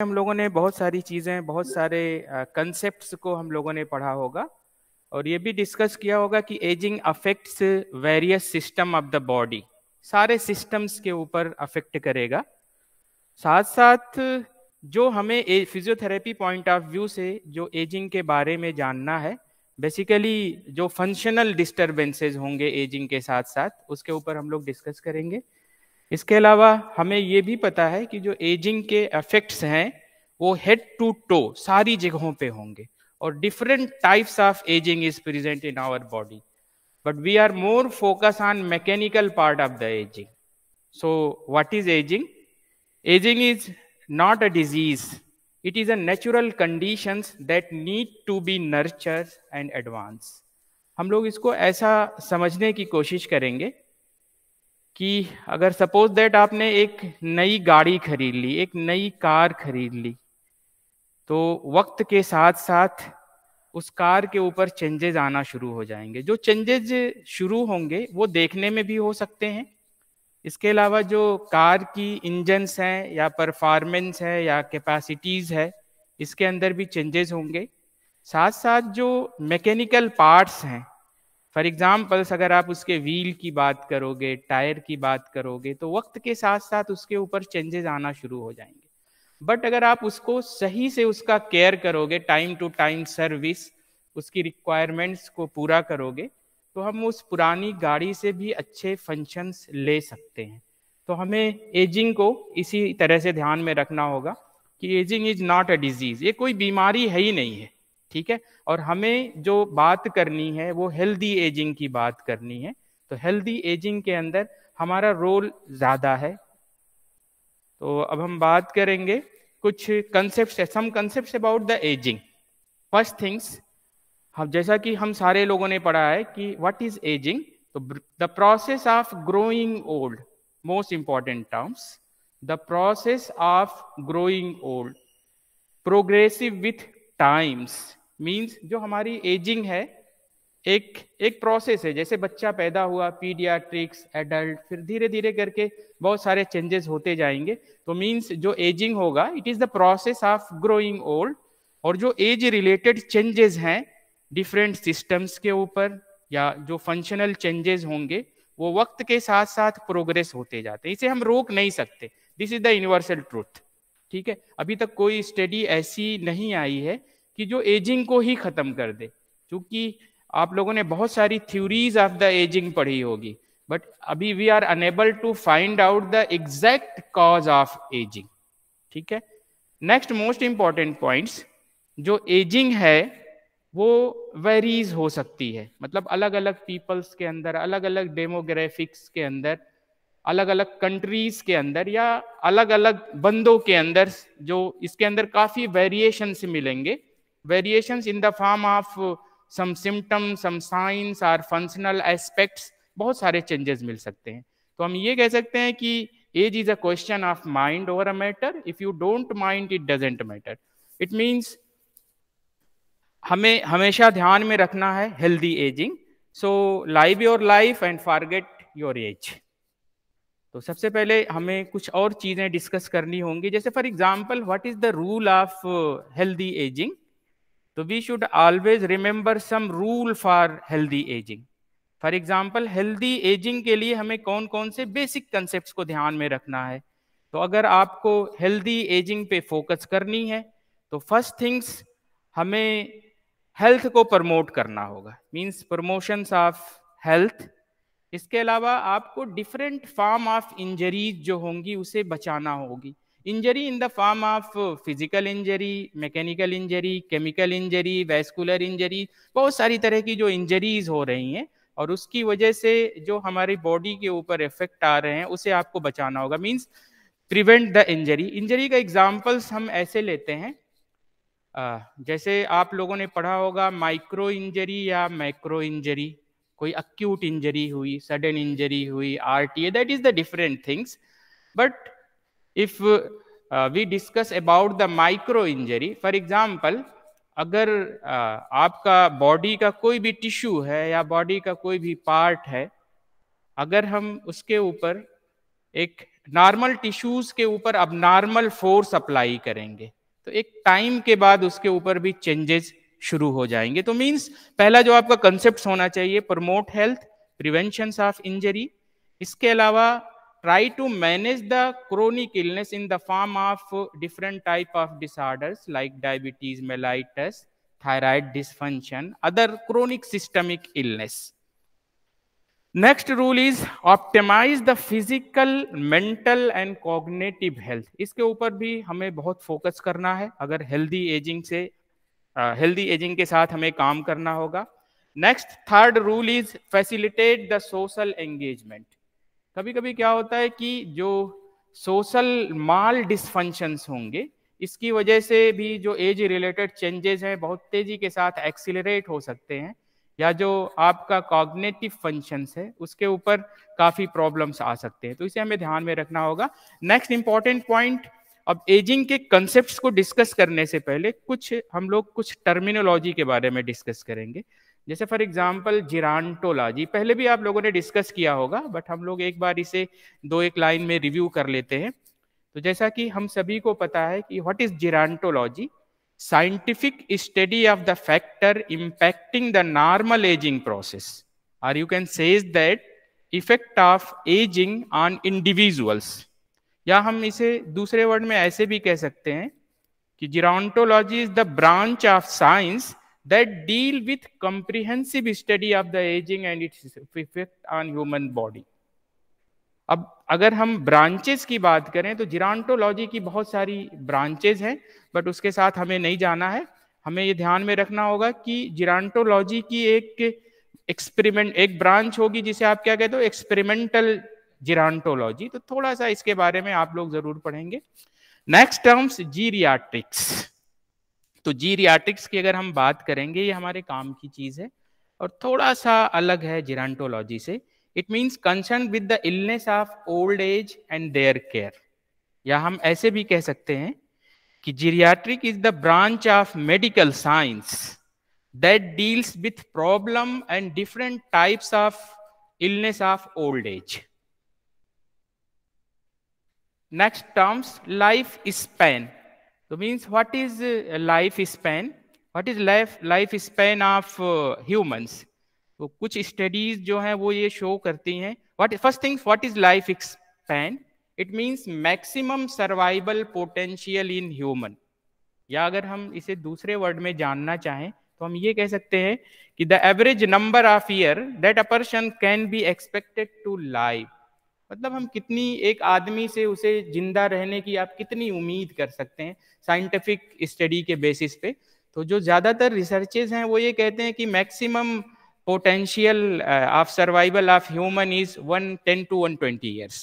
हम लोगों ने बहुत सारी चीज़ें, बहुत सारे कंसेप्ट्स को हम लोगों ने पढ़ा होगा और ये भी डिस्कस किया होगा कि ageing affects various system of the body, सारे सिस्टम्स के ऊपर अफेक्ट करेगा। साथ साथ जो हमें फिजियोथेरेपी पॉइंट ऑफ व्यू से जो एजिंग के बारे में जानना है, बेसिकली जो फंक्शनल डिस्टरबेंसेस होंगे एजिंग के साथ साथ, उसके ऊपर हम लोग डिस्कस करेंगे। इसके अलावा हमें ये भी पता है कि जो एजिंग के इफेक्ट्स हैं वो हेड टू टो सारी जगहों पे होंगे और different types of ageing is present in our body, but we are more focus on mechanical part of the ageing. So what is ageing? Ageing is not a disease, it is a natural conditions that need to be nurture and advance. हम लोग इसको ऐसा समझने की कोशिश करेंगे कि अगर सपोज दैट आपने एक नई गाड़ी खरीद ली, एक नई कार खरीद ली, तो वक्त के साथ साथ उस कार के ऊपर चेंजेस आना शुरू हो जाएंगे। जो चेंजेस शुरू होंगे वो देखने में भी हो सकते हैं। इसके अलावा जो कार की इंजन्स हैं या परफॉर्मेंस है या कैपेसिटीज है, इसके अंदर भी चेंजेस होंगे। साथ साथ जो मैकेनिकल पार्ट्स हैं, फॉर एग्जाम्पल्स अगर आप उसके व्हील की बात करोगे, टायर की बात करोगे, तो वक्त के साथ साथ उसके ऊपर चेंजेस आना शुरू हो जाएंगे। बट अगर आप उसको सही से उसका केयर करोगे, टाइम टू टाइम सर्विस, उसकी रिक्वायरमेंट्स को पूरा करोगे, तो हम उस पुरानी गाड़ी से भी अच्छे फंक्शंस ले सकते हैं। तो हमें एजिंग को इसी तरह से ध्यान में रखना होगा कि ageing is not a disease, ये कोई बीमारी है ही नहीं है, ठीक है। और हमें जो बात करनी है वो हेल्दी एजिंग की बात करनी है। तो हेल्दी एजिंग के अंदर हमारा रोल ज्यादा है। तो अब हम बात करेंगे कुछ concept, some concept about the ageing. First things, हम जैसा कि हम सारे लोगों ने पढ़ा है कि व्हाट इज एजिंग, तो the process of growing old, most important terms, the process of growing old progressive with times, means जो हमारी एजिंग है एक एक प्रोसेस है। जैसे बच्चा पैदा हुआ, पीडियाट्रिक्स, एडल्ट, फिर धीरे धीरे करके बहुत सारे चेंजेस होते जाएंगे। तो मीन्स जो एजिंग होगा, it is the process of growing old. और जो एज रिलेटेड चेंजेस हैं डिफरेंट सिस्टम्स के ऊपर या जो फंक्शनल चेंजेस होंगे, वो वक्त के साथ साथ प्रोग्रेस होते जाते हैं, इसे हम रोक नहीं सकते। This is the universal truth, ठीक है। अभी तक कोई स्टडी ऐसी नहीं आई है कि जो एजिंग को ही खत्म कर दे, क्योंकि आप लोगों ने बहुत सारी थ्योरीज ऑफ द एजिंग पढ़ी होगी, बट अभी we are unable to find out the exact cause of ageing, ठीक है। नेक्स्ट मोस्ट इंपॉर्टेंट पॉइंट्स, जो एजिंग है वो वेरीज हो सकती है, मतलब अलग अलग पीपल्स के अंदर, अलग अलग डेमोग्राफिक्स के अंदर, अलग अलग कंट्रीज के अंदर या अलग अलग बंदों के अंदर, जो इसके अंदर काफी वेरिएशंस मिलेंगे। Variations in the form of some symptoms, some science और फंक्शनल एस्पेक्ट्स, बहुत सारे चेंजेस मिल सकते हैं। तो हम ये कह सकते हैं कि age is a question of mind over a matter. If you don't mind, it doesn't matter. It means हमें हमेशा ध्यान में रखना है healthy ageing. So live your life and forget your age. तो सबसे पहले हमें कुछ और चीजें डिस्कस करनी होंगी, जैसे for example what is the rule of healthy ageing. तो we should always remember some rule for healthy ageing. For example healthy ageing के लिए हमें कौन कौन से बेसिक कंसेप्ट्स को ध्यान में रखना है। तो अगर आपको हेल्दी एजिंग पे फोकस करनी है, तो फर्स्ट थिंग्स हमें हेल्थ को प्रमोट करना होगा, मींस प्रमोशंस ऑफ हेल्थ। इसके अलावा आपको डिफरेंट फॉर्म ऑफ इंजरीज जो होंगी उसे बचाना होगी। Injury in the form of physical injury, mechanical injury, chemical injury, vascular injury, बहुत सारी तरह की जो इंजरीज हो रही हैं और उसकी वजह से जो हमारी बॉडी के ऊपर इफेक्ट आ रहे हैं, उसे आपको बचाना होगा, means prevent the injury. Injury का एग्जांपल्स हम ऐसे लेते हैं, जैसे आप लोगों ने पढ़ा होगा माइक्रो इंजरी या मैक्रो इंजरी। कोई अक्यूट इंजरी हुई, सडन इंजरी हुई, RTA, that is the different things. But if we discuss about the micro injury, for example अगर आपका बॉडी का कोई भी टिश्यू है या बॉडी का कोई भी पार्ट है, अगर हम उसके ऊपर एक नॉर्मल टिश्यूज के ऊपर अब नॉर्मल फोर्स अप्लाई करेंगे, तो एक टाइम के बाद उसके ऊपर भी चेंजेस शुरू हो जाएंगे। तो मींस पहला जो आपका कंसेप्ट होना चाहिए, promote health, prevention of injury. इसके अलावा try to manage the chronic illness in the form of different type of disorders like diabetes, mellitus, thyroid dysfunction, other chronic systemic illness. Next rule is optimise the physical, mental and cognitive health. इसके ऊपर भी हमें बहुत focus करना है अगर healthy ageing के साथ हमें काम करना होगा। Next third rule is facilitate the social engagement. कभी कभी क्या होता है कि जो सोशल माल डिसफंक्शंस होंगे, इसकी वजह से भी जो एज रिलेटेड चेंजेस हैं बहुत तेजी के साथ एक्सीलरेट हो सकते हैं, या जो आपका कॉग्निटिव फंक्शंस है उसके ऊपर काफ़ी प्रॉब्लम्स आ सकते हैं, तो इसे हमें ध्यान में रखना होगा। नेक्स्ट इंपॉर्टेंट पॉइंट, अब एजिंग के कंसेप्ट्स को डिस्कस करने से पहले हम लोग कुछ टर्मिनोलॉजी के बारे में डिस्कस करेंगे। जैसे फॉर एग्जांपल जिरांटोलॉजी, पहले भी आप लोगों ने डिस्कस किया होगा, बट हम लोग एक बार इसे दो एक लाइन में रिव्यू कर लेते हैं। तो जैसा कि हम सभी को पता है कि what is gerontology, scientific study of the factor impacting the normal aging process, or you can say that effect of aging on individuals, या हम इसे दूसरे वर्ड में ऐसे भी कह सकते हैं कि gerontology is the branch of science that deal with comprehensive study of the aging and its effect on human body। अब अगर हम ब्रांचेस की बात करें तो जिरांटोलॉजी की बहुत सारी ब्रांचेस हैं, बट उसके साथ हमें नहीं जाना है। हमें ये ध्यान में रखना होगा कि जिरांटोलॉजी की एक ब्रांच होगी जिसे आप क्या कहते हो, एक्सपेरिमेंटल जिरांटोलॉजी। तो थोड़ा सा इसके बारे में आप लोग जरूर पढ़ेंगे। Next terms geriatrics. तो जीरियाट्रिक्स की अगर हम बात करेंगे, ये हमारे काम की चीज है और थोड़ा सा अलग है जिरांटोलॉजी से। It means concern with the illness of old age and their care, या हम ऐसे भी कह सकते हैं कि geriatric is the branch of medical science that deals with problem and different types of illness of old age. Next terms life span. तो means what is life span, what is life span of humans. तो कुछ studies जो हैं वो ये show करती हैं, first things what is life span, it means maximum survival potential in human, या अगर हम इसे दूसरे वर्ड में जानना चाहें तो हम ये कह सकते हैं कि the average number of year that a person can be expected to live. मतलब हम कितनी एक आदमी से उसे जिंदा रहने की आप कितनी उम्मीद कर सकते हैं साइंटिफिक स्टडी के बेसिस पे। तो जो ज्यादातर रिसर्चेज हैं वो ये कहते हैं कि maximum potential of survival of human is 110 to 120 years.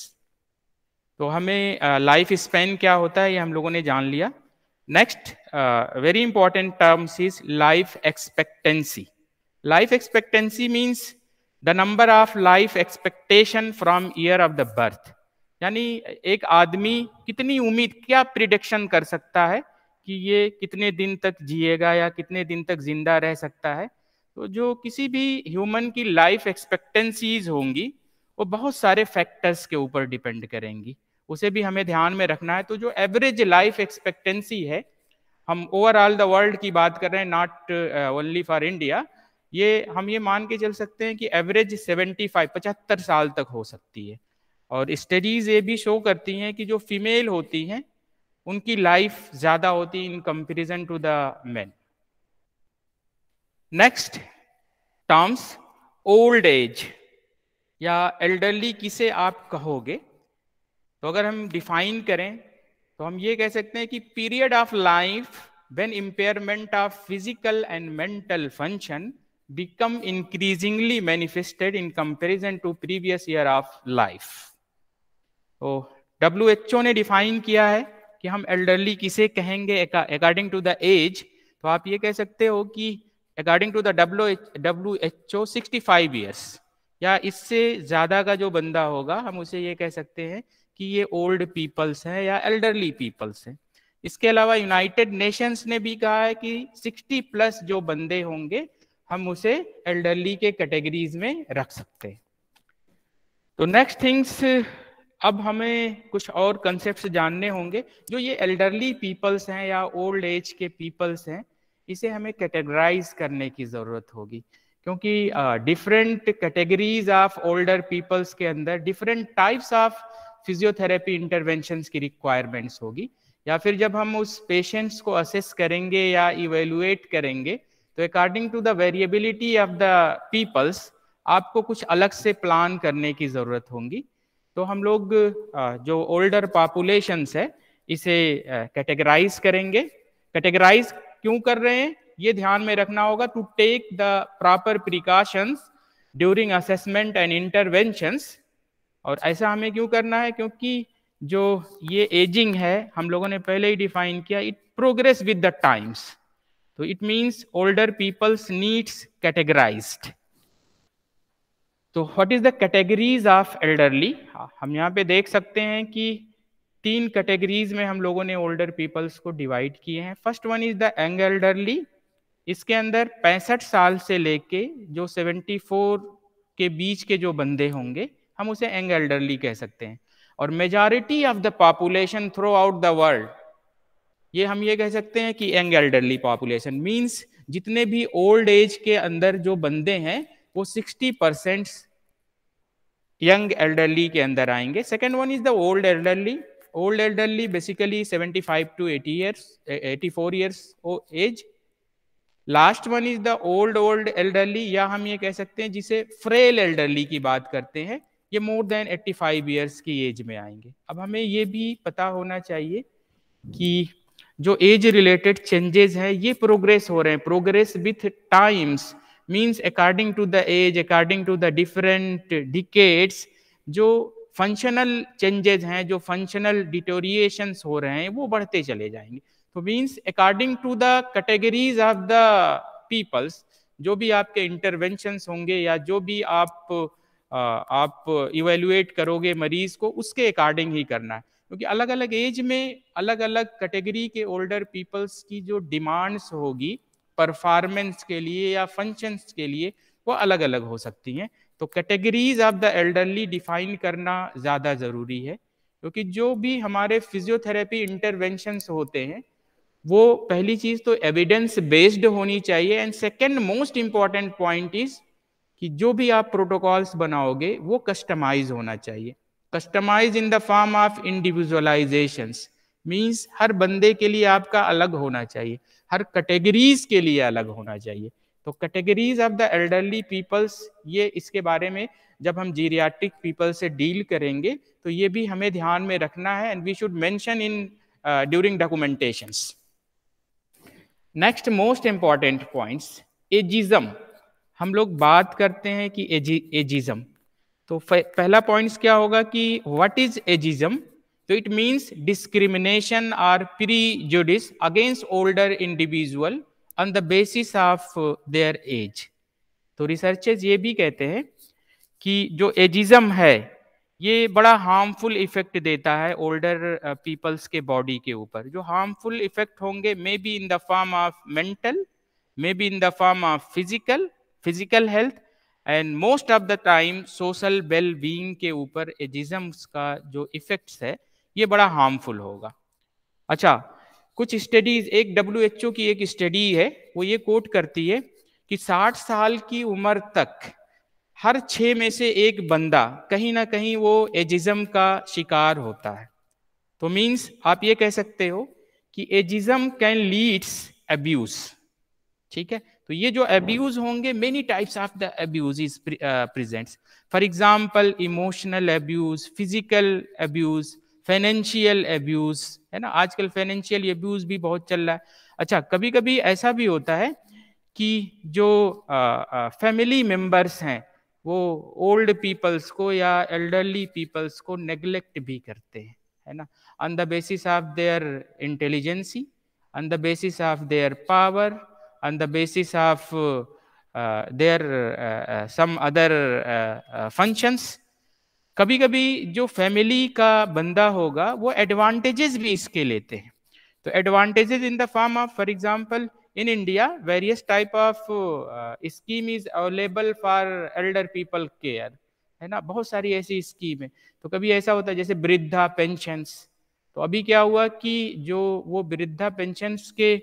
तो हमें लाइफ स्पैन क्या होता है ये हम लोगों ने जान लिया। Next very important terms is life expectancy. Life expectancy means the number of life expectation from year of the birth, यानी एक आदमी कितनी उम्मीद, क्या प्रिडिक्शन कर सकता है कि ये कितने दिन तक जिएगा या कितने दिन तक जिंदा रह सकता है। तो जो किसी भी ह्यूमन की लाइफ एक्सपेक्टेंसीज होंगी वो बहुत सारे फैक्टर्स के ऊपर डिपेंड करेंगी, उसे भी हमें ध्यान में रखना है। तो जो एवरेज लाइफ एक्सपेक्टेंसी है, हम ओवरऑल द वर्ल्ड की बात कर रहे हैं, नॉट ओनली फॉर इंडिया, हम ये मान के चल सकते हैं कि एवरेज 75 साल तक हो सकती है। और स्टडीज ये भी शो करती हैं कि जो फीमेल होती हैं उनकी लाइफ ज्यादा होती है in comparison to the men. Next terms old age या एल्डरली किसे आप कहोगे, तो अगर हम डिफाइन करें तो हम ये कह सकते हैं कि period of life when impairment of physical and mental function become increasingly manifested in comparison to previous year of life. तो WHO ने डिफाइन किया है कि हम एल्डरली किसे कहेंगे अकॉर्डिंग टू द एज। तो आप ये कह सकते हो कि according to the WHO 65 years या इससे ज्यादा का जो बंदा होगा हम उसे ये कह सकते हैं कि ये ओल्ड पीपल्स हैं या एल्डरली पीपल्स हैं। इसके अलावा यूनाइटेड नेशंस ने भी कहा है कि 60+ जो बंदे होंगे हम उसे एल्डरली के कैटेगरीज में रख सकते हैं। तो नेक्स्ट थिंग्स अब हमें कुछ और कंसेप्ट्स जानने होंगे। जो ये एल्डरली पीपल्स हैं या ओल्ड एज के पीपल्स हैं, इसे हमें कैटेगराइज करने की ज़रूरत होगी, क्योंकि different categories of older peoples के अंदर different types of physiotherapy interventions की रिक्वायरमेंट्स होगी। या फिर जब हम उस पेशेंट्स को असेस करेंगे या इवेलुएट करेंगे, तो according to the variability of the peoples आपको कुछ अलग से प्लान करने की ज़रूरत होगी। तो हम लोग जो ओल्डर पॉपुलेशंस है इसे कैटेगराइज करेंगे। कैटेगराइज क्यों कर रहे हैं ये ध्यान में रखना होगा, to take the proper precautions during assessment and interventions. और ऐसा हमें क्यों करना है, क्योंकि जो ये एजिंग है हम लोगों ने पहले ही डिफाइन किया, it progress with the times. तो it means older peoples needs categorized. तो what is the categories of elderly? हम यहाँ पे देख सकते हैं कि 3 कैटेगरीज में हम लोगों ने ओल्डर पीपल्स को डिवाइड किए हैं। First one is the young elderly. इसके अंदर 65 साल से लेके जो 74 के बीच के जो बंदे होंगे हम उसे यंग एल्डरली कह सकते हैं। और majority of the population through out the world, ये हम ये कह सकते हैं कि यंग एल्डरली पॉपुलेशन मीन्स जितने भी ओल्ड एज के अंदर जो बंदे हैं वो 60% यंग एल्डरली के अंदर आएंगे। Second one is the old elderly. Old elderly basically 75 to 80 years, 84 years age. Last one is the old elderly, या हम ये कह सकते हैं जिसे फ्रेल एल्डरली की बात करते हैं, ये मोर देन 85 years की एज में आएंगे। अब हमें ये भी पता होना चाहिए कि जो एज रिलेटेड चेंजेस हैं ये प्रोग्रेस हो रहे हैं, progress with times means according to the age, according to the different decades, जो फंक्शनल चेंजेस हैं, जो फंक्शनल डिटोरिएशंस हो रहे हैं वो बढ़ते चले जाएंगे। तो means according to the categories of the peoples जो भी आपके इंटरवेंशंस होंगे या जो भी आप इवेल्युएट करोगे मरीज को, उसके अकॉर्डिंग ही करना है, क्योंकि अलग अलग एज में अलग अलग कैटेगरी के ओल्डर पीपल्स की जो डिमांड्स होगी परफॉर्मेंस के लिए या फंक्शंस के लिए वो अलग अलग हो सकती हैं। तो categories of the elderly define करना ज़्यादा ज़रूरी है, क्योंकि जो भी हमारे फिजियोथेरेपी इंटरवेंशंस होते हैं वो पहली चीज़ तो एविडेंस बेस्ड होनी चाहिए, and second most important point is कि जो भी आप प्रोटोकॉल्स बनाओगे वो कस्टमाइज होना चाहिए। Customize in the form of individualisations means हर बंदे के लिए आपका अलग होना चाहिए, हर कैटेगरीज के लिए अलग होना चाहिए। तो categories of the elderly peoples, ये इसके बारे में जब हम जीरियाट्रिक पीपल से डील करेंगे तो ये भी हमें ध्यान में रखना है, and we should mention in during documentations. Next most important points, ageism. हम लोग बात करते हैं कि एजिज्म, तो पहला पॉइंट्स क्या होगा कि व्हाट इज एजिज्म? तो इट मींस डिस्क्रिमिनेशन और prejudice against older individual on the basis of their age. तो रिसर्चर्स ये भी कहते हैं कि जो एजिज्म है ये बड़ा हार्मफुल इफेक्ट देता है ओल्डर पीपल्स के बॉडी के ऊपर। जो हार्मफुल इफेक्ट होंगे may be in the form of mental, may be in the form of physical health, and most of the time social well being के ऊपर एजिज्म्स का जो इफेक्ट्स है ये बड़ा हार्मफुल होगा। अच्छा, कुछ स्टडीज, एक WHO की एक स्टडी है वो ये कोट करती है कि 60 साल की उम्र तक हर 6 में से एक बंदा कहीं ना कहीं वो एजिज्म का शिकार होता है। तो मींस आप ये कह सकते हो कि एजिज्म कैन लीड्स अब्यूज। ठीक है, तो ये जो अब्यूज होंगे, many types of the abuse is presents. For example emotional abuse, physical abuse, financial abuse, है ना, आजकल फाइनेंशियल अब्यूज भी बहुत चल रहा है। अच्छा, कभी कभी ऐसा भी होता है कि जो फैमिली मेंबर्स हैं वो ओल्ड पीपल्स को या एल्डरली पीपल्स को नेग्लेक्ट भी करते हैं, है ना, on the basis of their intelligency, on the basis of their power, on the basis of their some other functions। कभी कभी जो फैमिली का बंदा होगा वो एडवांटेजेस भी इसके लेते हैं। तो advantages in the form of, for example in India various type of scheme is available for Elder people care, है ना, बहुत सारी ऐसी स्कीम है। तो कभी ऐसा होता है जैसे वृद्धा पेंशन्स, तो अभी क्या हुआ कि जो वो वृद्धा पेंशन्स के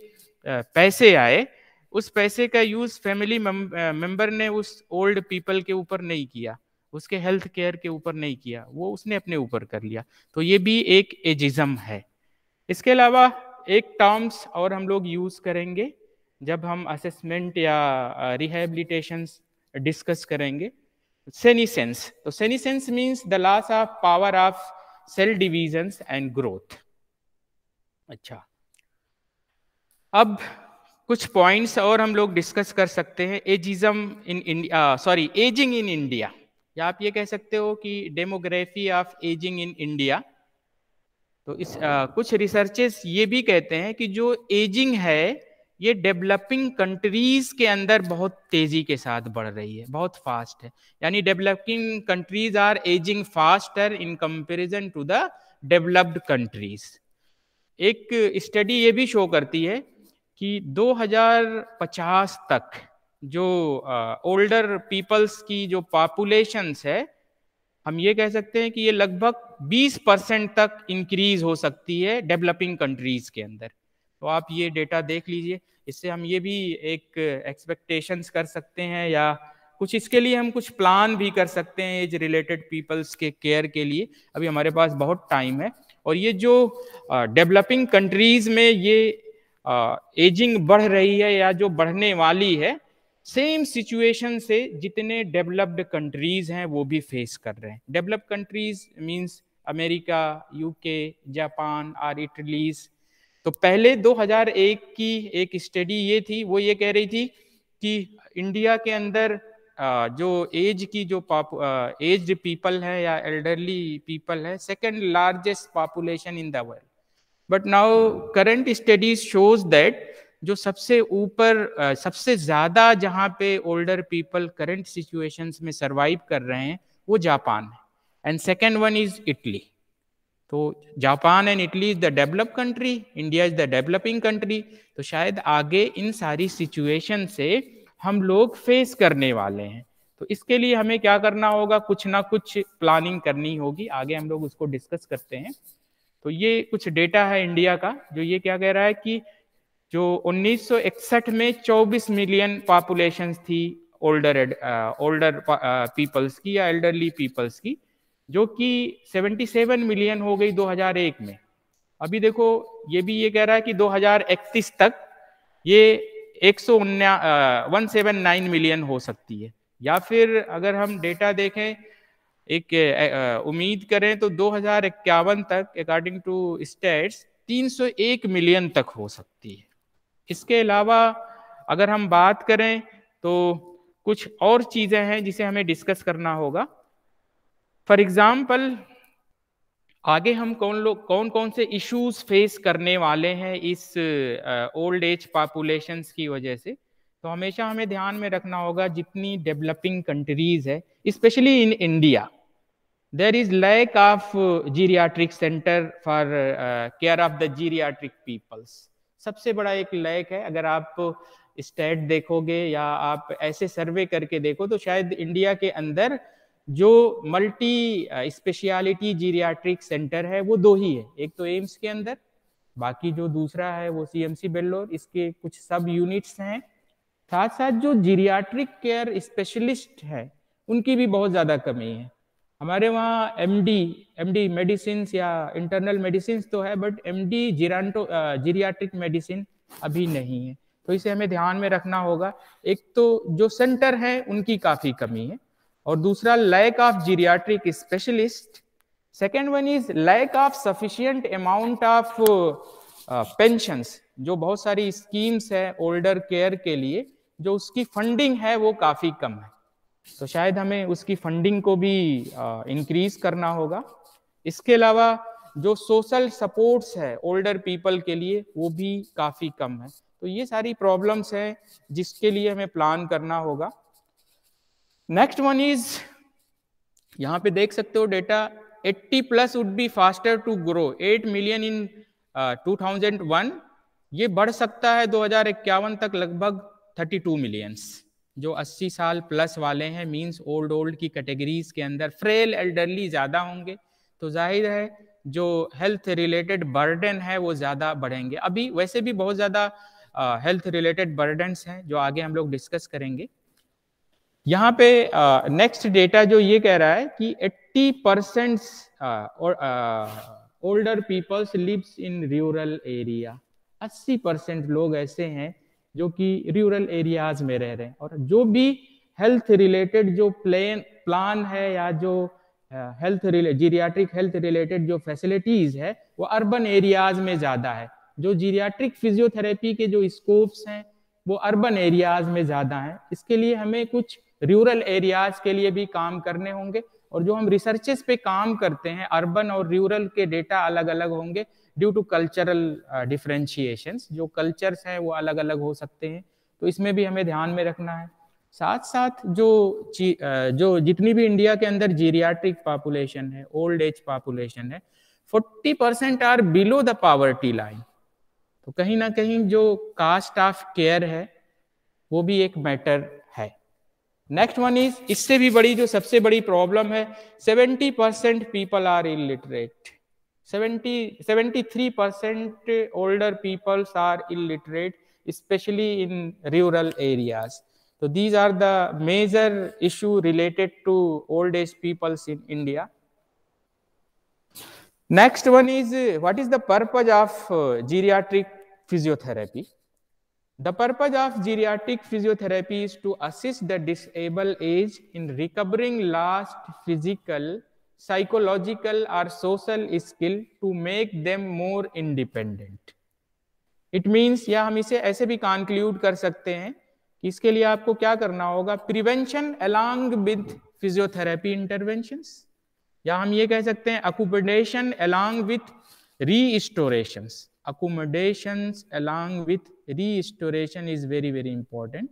पैसे आए, उस पैसे का यूज फैमिली मेंबर ने उस ओल्ड पीपल के ऊपर नहीं किया, उसके हेल्थ केयर के ऊपर नहीं किया, वो उसने अपने ऊपर कर लिया। तो ये भी एक एजिज्म है। इसके अलावा एक टर्म्स और हम लोग यूज करेंगे जब हम असेसमेंट या रिहेबिलिटेशन डिस्कस करेंगे, सेनिसेंस। तो senescence means the loss of power of cell divisions and growth. अच्छा, अब कुछ पॉइंट्स और हम लोग डिस्कस कर सकते हैं। Ageism in India, sorry, ageing in India, या आप ये कह सकते हो कि demography of ageing in India. तो इस कुछ रिसर्चेस ये भी कहते हैं कि जो एजिंग है ये डेवलपिंग कंट्रीज के अंदर बहुत तेजी के साथ बढ़ रही है, बहुत फास्ट है। यानी developing countries are ageing faster in comparison to the developed countries. एक स्टडी ये भी शो करती है कि 2050 तक जो ओल्डर पीपल्स की जो पॉपुलेशंस है, हम ये कह सकते हैं कि ये लगभग 20% तक इंक्रीज हो सकती है डेवलपिंग कंट्रीज के अंदर। तो आप ये डेटा देख लीजिए, इससे हम ये भी एक एक्सपेक्टेशंस कर सकते हैं, या कुछ इसके लिए हम कुछ प्लान भी कर सकते हैं एज रिलेटेड पीपल्स के केयर के लिए। अभी हमारे पास बहुत टाइम है। और ये जो डेवलपिंग कंट्रीज में ये एजिंग बढ़ रही है या जो बढ़ने वाली है, सेम सिचुएशन से जितने डेवलप्ड कंट्रीज हैं वो भी फेस कर रहे हैं। Developed countries means America, UK, Japan और इटलीज। तो पहले 2001 की एक स्टडी ये थी, वो ये कह रही थी कि इंडिया के अंदर जो एज की जो एज्ड पीपल है या एल्डरली पीपल है, second largest population in the world. But now current studies shows that जो सबसे ऊपर सबसे ज्यादा जहां पे ओल्डर पीपल करंट सिचुएशंस में सरवाइव कर रहे हैं वो जापान है, and second one is Italy. तो Japan and Italy is the developed country, India is the developing country. तो शायद आगे इन सारी सिचुएशन से हम लोग फेस करने वाले हैं। तो इसके लिए हमें क्या करना होगा, कुछ ना कुछ प्लानिंग करनी होगी। आगे हम लोग उसको डिस्कस करते हैं। तो ये कुछ डेटा है इंडिया का, जो ये क्या कह रहा है कि जो 1961 में 24 मिलियन पॉपुलेशन थी ओल्डर पीपल्स की या एल्डरली पीपल्स की, जो कि 77 मिलियन हो गई 2001 में। अभी देखो ये भी ये कह रहा है कि 2031 तक ये 179 मिलियन हो सकती है। या फिर अगर हम डेटा देखें, एक उम्मीद करें तो 2051 तक अकॉर्डिंग टू स्टेट्स 301 मिलियन तक हो सकती है। इसके अलावा अगर हम बात करें तो कुछ और चीजें हैं जिसे हमें डिस्कस करना होगा। फॉर एग्जाम्पल, आगे हम कौन कौन से इश्यूज फेस करने वाले हैं इस ओल्ड एज पॉपुलेशंस की वजह से। तो हमेशा हमें ध्यान में रखना होगा जितनी डेवलपिंग कंट्रीज है, specially in India, there is lack of geriatric center for care of the geriatric peoples। सबसे बड़ा एक लैक है। अगर आप स्टेट देखोगे या आप ऐसे सर्वे करके देखो तो शायद इंडिया के अंदर जो मल्टी स्पेशलिटी जीरियाट्रिक सेंटर है वो 2 ही है। एक तो एम्स के अंदर, बाकी जो दूसरा है वो सीएमसी बेल्लोर, इसके कुछ सब यूनिट्स हैं। साथ साथ जो जीरियाट्रिक केयर स्पेशलिस्ट है उनकी भी बहुत ज़्यादा कमी है। हमारे वहाँ एमडी मेडिसिन या इंटरनल मेडिसिन तो है, बट एमडी जीरियाट्रिक मेडिसिन अभी नहीं है। तो इसे हमें ध्यान में रखना होगा। एक तो जो सेंटर है उनकी काफ़ी कमी है, और दूसरा lack of geriatric specialist. Second one is lack of sufficient amount of pensions. जो बहुत सारी स्कीम्स है ओल्डर केयर के लिए, जो उसकी फंडिंग है वो काफ़ी कम है। तो शायद हमें उसकी फंडिंग को भी इंक्रीज करना होगा। इसके अलावा जो सोशल सपोर्ट्स है ओल्डर पीपल के लिए वो भी काफ़ी कम है। तो ये सारी प्रॉब्लम्स हैं जिसके लिए हमें प्लान करना होगा। नेक्स्ट वन इज, यहाँ पे देख सकते हो data, 80+ would be faster to grow 8 million in 2001। ये बढ़ सकता है 2051 तक लगभग 32 मिलियंस। जो 80 साल प्लस वाले हैं, मींस ओल्ड की कैटेगरीज के अंदर फ्रेल एल्डरली ज़्यादा होंगे, तो जाहिर है जो हेल्थ रिलेटेड बर्डन है वो ज़्यादा बढ़ेंगे। अभी वैसे भी बहुत ज़्यादा हेल्थ रिलेटेड बर्डन्स हैं जो आगे हम लोग डिस्कस करेंगे। यहाँ पे नेक्स्ट डेटा जो ये कह रहा है कि 80% older peoples lives in rural area. 80% लोग ऐसे हैं जो कि रूरल एरियाज में रह रहे हैं, और जो भी हेल्थ रिलेटेड जो प्लान है या जो हेल्थ जीरियाट्रिक हेल्थ रिलेटेड जो फैसिलिटीज है वो अर्बन एरियाज में ज़्यादा है। जो जीरियाट्रिक फिजियोथेरेपी के जो स्कोप्स हैं वो अर्बन एरियाज में ज़्यादा हैं। इसके लिए हमें कुछ रूरल एरियाज के लिए भी काम करने होंगे, और जो हम रिसर्चेस पे काम करते हैं अर्बन और रूरल के डेटा अलग अलग होंगे ड्यू टू कल्चरल डिफरेंशिएशंस। जो कल्चर्स हैं वो अलग अलग हो सकते हैं, तो इसमें भी हमें ध्यान में रखना है। साथ साथ जो जितनी भी इंडिया के अंदर जीरियाट्रिक पॉपुलेशन है, ओल्ड एज पॉपुलेशन है, 40% are below the poverty line. तो कहीं ना कहीं जो कास्ट ऑफ केयर है वो भी एक मैटर है। नेक्स्ट वन इज, इससे भी बड़ी जो सबसे बड़ी प्रॉब्लम है, 70% people are illiterate. 73% older peoples are illiterate, especially in rural areas. So these are the major issue related to old age peoples in India. Next one is, what is the purpose of geriatric physiotherapy? The purpose of geriatric physiotherapy is to assist the disabled age in recovering lost physical, psychological or social skill to make them more independent. It means, या हम इसे ऐसे भी conclude कर सकते हैं कि इसके लिए आपको क्या करना होगा, prevention along with physiotherapy interventions, या हम ये कह सकते हैं accommodation along with restorations. Accommodations along with restoration is very, very important.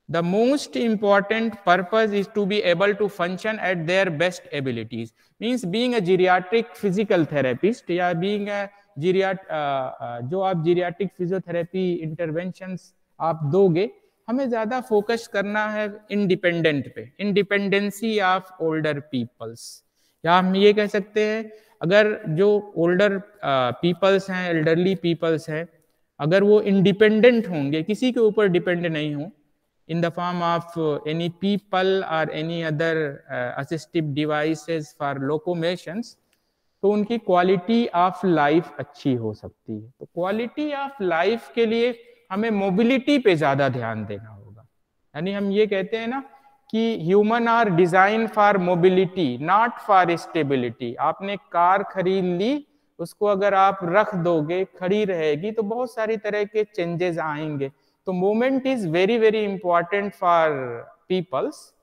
The most important purpose is to be able to function at their best abilities. Means being a geriatric physical therapist या being a जो आप geriatric physiotherapy interventions आप दोगे, हमें ज़्यादा focus करना है independent पे, इंडिपेंडेंसी ऑफ ओल्डर पीपल्स। या हम ये कह सकते हैं, अगर जो ओल्डर पीपल्स हैं, एल्डरली पीपल्स हैं, अगर वो इंडिपेंडेंट होंगे, किसी के ऊपर डिपेंड नहीं हो, in the form of any people or any other assistive devices for locomotions, तो उनकी क्वालिटी ऑफ लाइफ अच्छी हो सकती है। तो क्वालिटी ऑफ लाइफ के लिए हमें मोबिलिटी पे ज्यादा ध्यान देना होगा। यानी हम ये कहते हैं ना कि human are design for mobility not for stability. आपने कार खरीद ली, उसको अगर आप रख दोगे, खड़ी रहेगी, तो बहुत सारी तरह के चेंजेस आएंगे। तो movement is very very important for peoples.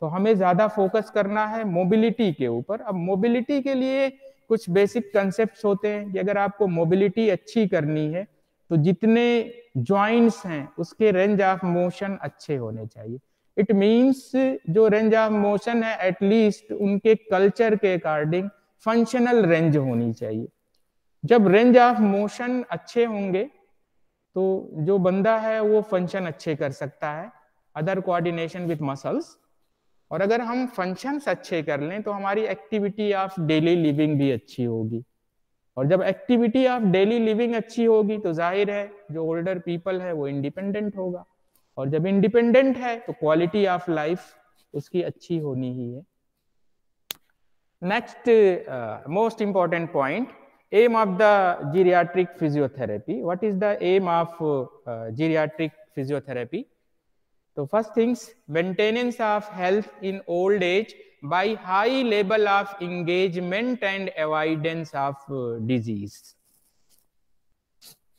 तो हमें ज्यादा फोकस करना है मोबिलिटी के ऊपर। अब मोबिलिटी के लिए कुछ बेसिक कंसेप्ट्स होते हैं कि अगर आपको मोबिलिटी अच्छी करनी है तो जितने जॉइंट्स हैं उसके रेंज ऑफ मोशन अच्छे होने चाहिए। इट मीन्स जो रेंज ऑफ मोशन है एटलीस्ट उनके कल्चर के अकॉर्डिंग फंक्शनल रेंज होनी चाहिए। जब रेंज ऑफ मोशन अच्छे होंगे तो जो बंदा है वो फंक्शन अच्छे कर सकता है, अदर कोऑर्डिनेशन विथ मसल्स। और अगर हम फंक्शंस अच्छे कर लें तो हमारी एक्टिविटी ऑफ डेली लिविंग भी अच्छी होगी। और जब एक्टिविटी ऑफ डेली लिविंग अच्छी होगी तो जाहिर है जो ओल्डर पीपल है वो इंडिपेंडेंट होगा, और जब इंडिपेंडेंट है तो क्वालिटी ऑफ लाइफ उसकी अच्छी होनी ही है। Next most important point, aim of the geriatric physiotherapy. What is the aim of geriatric physiotherapy? So first things, maintenance of health in old age by high level of engagement and avoidance of disease.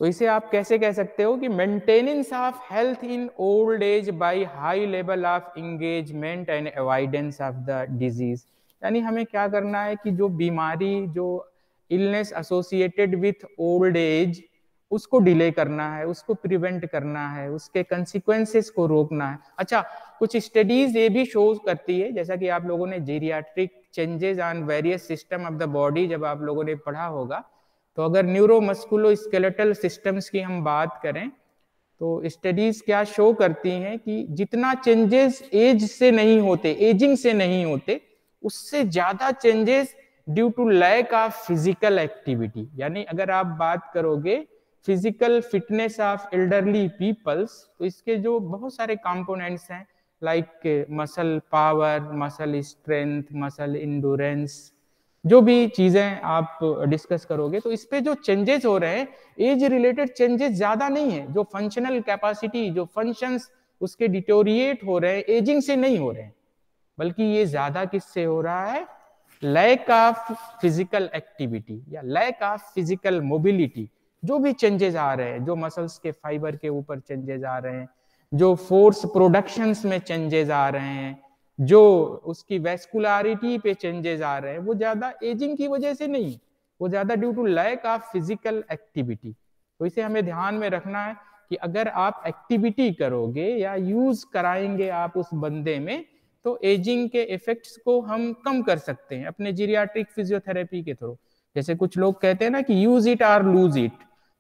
तो इसे आप कैसे कह सकते हो कि maintenance of health in old age by high level of engagement and avoidance of the disease. यानी हमें क्या करना है कि जो बीमारी, जो illness associated with old age, उसको डिले करना है, उसको प्रिवेंट करना है, उसके कंसिक्वेंसेस को रोकना है। अच्छा, कुछ स्टडीज ये भी शो करती है, जैसा कि आप लोगों ने geriatric changes on various system of the body जब आप लोगों ने पढ़ा होगा, तो अगर न्यूरोमस्कुलोस्केलेटल सिस्टम्स की हम बात करें तो स्टडीज क्या शो करती हैं कि जितना चेंजेस एज से नहीं होते, एजिंग से नहीं होते, उससे ज्यादा changes due to lack of physical activity. यानी अगर आप बात करोगे physical fitness of elderly peoples, तो इसके जो बहुत सारे कंपोनेंट्स हैं like muscle power, muscle strength, muscle endurance, जो भी चीजें आप डिस्कस करोगे तो इस पे जो चेंजेस हो रहे हैं, एज रिलेटेड चेंजेस ज्यादा नहीं है। जो फंक्शनल कैपेसिटी, जो फंक्शंस उसके डिटोरिएट हो रहे हैं, एजिंग से नहीं हो रहे हैं, बल्कि ये ज्यादा किससे हो रहा है? लैक ऑफ फिजिकल एक्टिविटी या लैक ऑफ फिजिकल मोबिलिटी। जो भी चेंजेस आ रहे हैं, जो मसल्स के फाइबर के ऊपर चेंजेस आ रहे हैं, जो फोर्स प्रोडक्शंस में चेंजेस आ रहे हैं, जो उसकी वेस्कुलरिटी पे चेंजेस आ रहे हैं, वो ज्यादा एजिंग की वजह से नहीं, वो ज्यादा due to lack of physical activity. तो इसे हमें ध्यान में रखना है कि अगर आप एक्टिविटी करोगे या यूज कराएंगे आप उस बंदे में, तो एजिंग के इफेक्ट्स को हम कम कर सकते हैं अपने जीरियाट्रिक फिजियोथेरेपी के थ्रू। जैसे कुछ लोग कहते हैं ना कि यूज इट और lose it,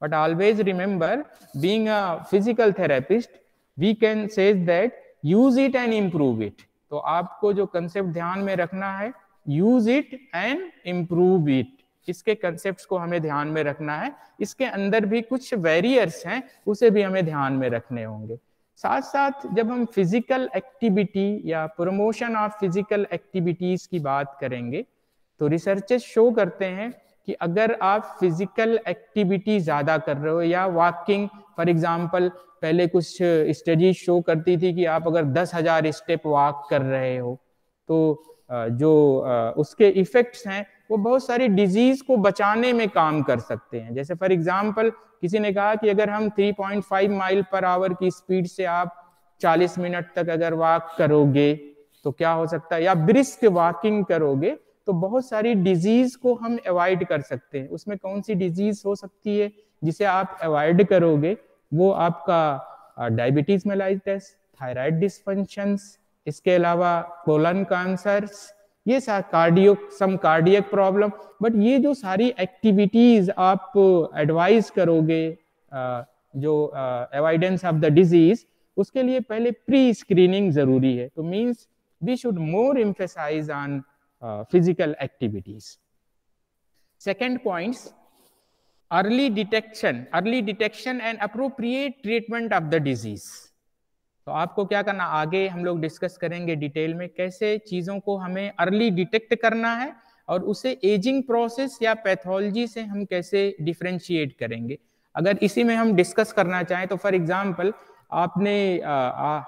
but always remember being a physical therapist we can say that use it and improve it. तो आपको जो कंसेप्ट ध्यान में रखना है, use it and improve it, इसके कंसेप्ट्स को हमें ध्यान में रखना है। इसके अंदर भी कुछ वेरियर्स हैं, उसे भी हमें ध्यान में रखने होंगे। साथ साथ जब हम फिजिकल एक्टिविटी या प्रमोशन ऑफ फिजिकल एक्टिविटीज की बात करेंगे, तो रिसर्चेस शो करते हैं कि अगर आप फिजिकल एक्टिविटी ज्यादा कर रहे हो या वॉकिंग, फॉर एग्जांपल पहले कुछ स्टडीज शो करती थी कि आप अगर 10,000 स्टेप वॉक कर रहे हो, तो जो उसके इफेक्ट्स हैं वो बहुत सारी डिजीज को बचाने में काम कर सकते हैं। जैसे फॉर एग्जांपल किसी ने कहा कि अगर हम 3.5 माइल पर आवर की स्पीड से आप 40 मिनट तक अगर वॉक करोगे तो क्या हो सकता है, या ब्रिस्क वॉकिंग करोगे तो बहुत सारी डिजीज को हम अवॉइड कर सकते हैं। उसमें कौन सी डिजीज हो सकती है जिसे आप अवॉइड करोगे? वो आपका डायबिटीज मेलाइटस, थायराइड डिसफंक्शंस, इसके अलावा कोलन कैंसर्स, ये सम कार्डियक प्रॉब्लम। बट ये जो सारी एक्टिविटीज आप एडवाइज करोगे जो अवॉइडेंस ऑफ द डिजीज, उसके लिए पहले प्री स्क्रीनिंग जरूरी है। तो means we should more emphasise on physical activities. Second points, early detection and appropriate treatment of the disease. तो आपको क्या करना, आगे हम लोग डिस्कस करेंगे डिटेल में कैसे चीजों को हमें अर्ली डिटेक्ट करना है और उसे एजिंग प्रोसेस या पैथोलॉजी से हम कैसे डिफरेंशिएट करेंगे। अगर इसी में हम डिस्कस करना चाहें तो फॉर एग्जांपल आपने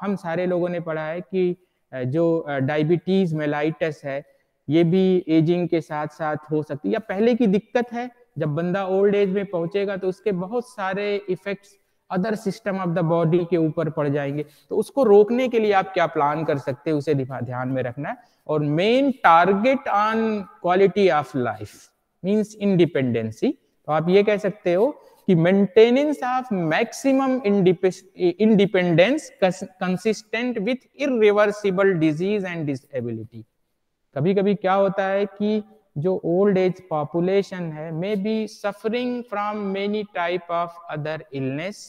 हम सारे लोगों ने पढ़ा है कि जो डायबिटीज मेलाइटस है ये भी एजिंग के साथ साथ हो सकती है, या पहले की दिक्कत है, जब बंदा ओल्ड एज में पहुंचेगा तो उसके बहुत सारे effects other system of the body के ऊपर पड़ जाएंगे। तो उसको रोकने के लिए आप क्या प्लान कर सकते हैं, उसे ध्यान में रखना है। और main target on quality of life means independency. तो आप ये कह सकते हो कि maintenance of maximum independence consistent with irreversible disease and disability. कभी कभी क्या होता है कि जो ओल्ड एज पॉपुलेशन है may be suffering from many type of other illness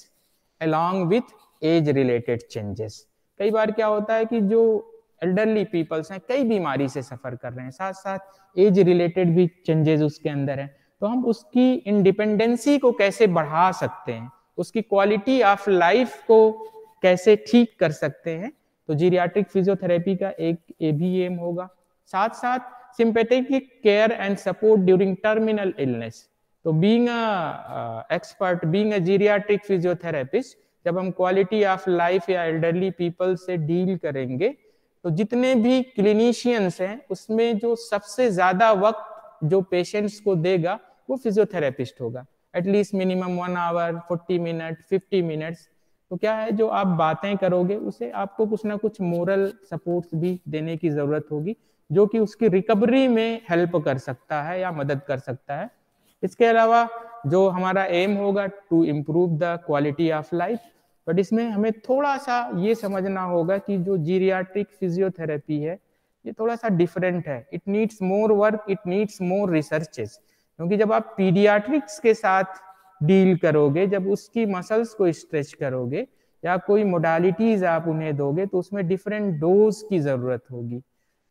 along with as related changes. कई बार क्या होता है कि जो एल्डरली पीपल्स हैं कई बीमारी से सफर कर रहे हैं, साथ साथ एज रिलेटेड भी चेंजेस उसके अंदर हैं। तो हम उसकी इंडिपेंडेंसी को कैसे बढ़ा सकते हैं, उसकी क्वालिटी ऑफ लाइफ को कैसे ठीक कर सकते हैं, तो जीरियाट्रिक फिजियोथेरेपी का एक ये भी एम होगा। साथ साथ sympathetic care and support during terminal illness. तो being a expert, being a geriatric physiotherapist, जब हम क्वालिटी ऑफ लाइफ या एल्डरली पीपल से डील करेंगे तो जितने भी क्लिनिशियंस हैं उसमें जो सबसे ज्यादा वक्त जो पेशेंट्स को देगा वो फिजियोथेरेपिस्ट होगा, at least minimum 1 hour, 40 minute, 50 minutes. तो क्या है, जो आप बातें करोगे उसे आपको कुछ ना कुछ मोरल सपोर्ट भी देने की जरूरत होगी, जो कि उसकी रिकवरी में हेल्प कर सकता है या मदद कर सकता है। इसके अलावा जो हमारा एम होगा to improve the quality of life, but इसमें हमें थोड़ा सा ये समझना होगा कि जो जीरियाट्रिक फिजियोथेरेपी है ये थोड़ा सा डिफरेंट है। It needs more work, it needs more researches. क्योंकि जब आप पीडियाट्रिक्स के साथ डील करोगे, जब उसकी मसल्स को स्ट्रेच करोगे या कोई मोडालिटीज आप उन्हें दोगे तो उसमें डिफरेंट डोज की जरूरत होगी।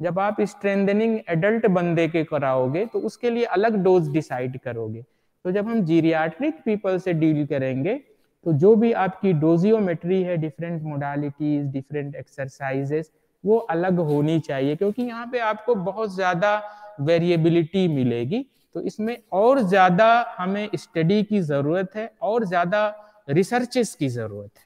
जब आप स्ट्रेंथनिंग एडल्ट बंदे के कराओगे तो उसके लिए अलग डोज डिसाइड करोगे। तो जब हम जीरियाट्रिक पीपल से डील करेंगे तो जो भी आपकी डोजियोमेट्री है, डिफरेंट मोडालिटीज, डिफरेंट एक्सरसाइजेस, वो अलग होनी चाहिए, क्योंकि यहाँ पे आपको बहुत ज्यादा वेरिएबिलिटी मिलेगी। तो इसमें और ज्यादा हमें स्टडी की जरूरत है और ज्यादा रिसर्चेस की जरूरत है।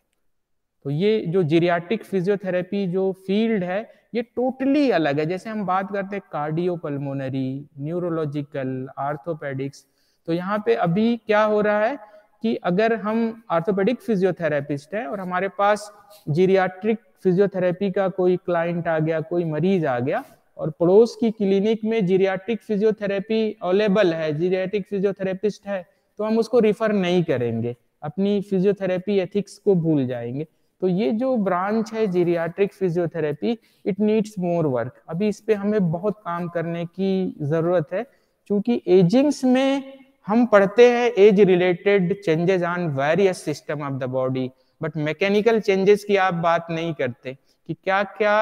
तो ये जो जीरियाट्रिक फिजियोथेरेपी जो फील्ड है ये टोटली अलग है। जैसे हम बात करते हैं कार्डियो पल्मोनरी, न्यूरोलॉजिकल, आर्थोपेडिक्स, तो यहाँ पे अभी क्या हो रहा है कि अगर हम आर्थोपेडिक फिजियोथेरेपिस्ट हैं और हमारे पास जीरियाट्रिक फिजियोथेरेपी का कोई क्लाइंट आ गया, कोई मरीज आ गया और पड़ोस की क्लिनिक में जीरियाट्रिक फिजियोथेरेपी अवेलेबल है, जीरियाट्रिक फिजियोथेरेपिस्ट है, तो हम उसको रिफर नहीं करेंगे, अपनी फिजियोथेरेपी एथिक्स को भूल जाएंगे। तो ये जो ब्रांच है geriatric physiotherapy, it needs more work. अभी इस पे हमें बहुत काम करने की जरूरत है, क्योंकि एजिंग्स में हम पढ़ते हैं as related changes on various system of the body, but mechanical changes की आप बात नहीं करते कि क्या क्या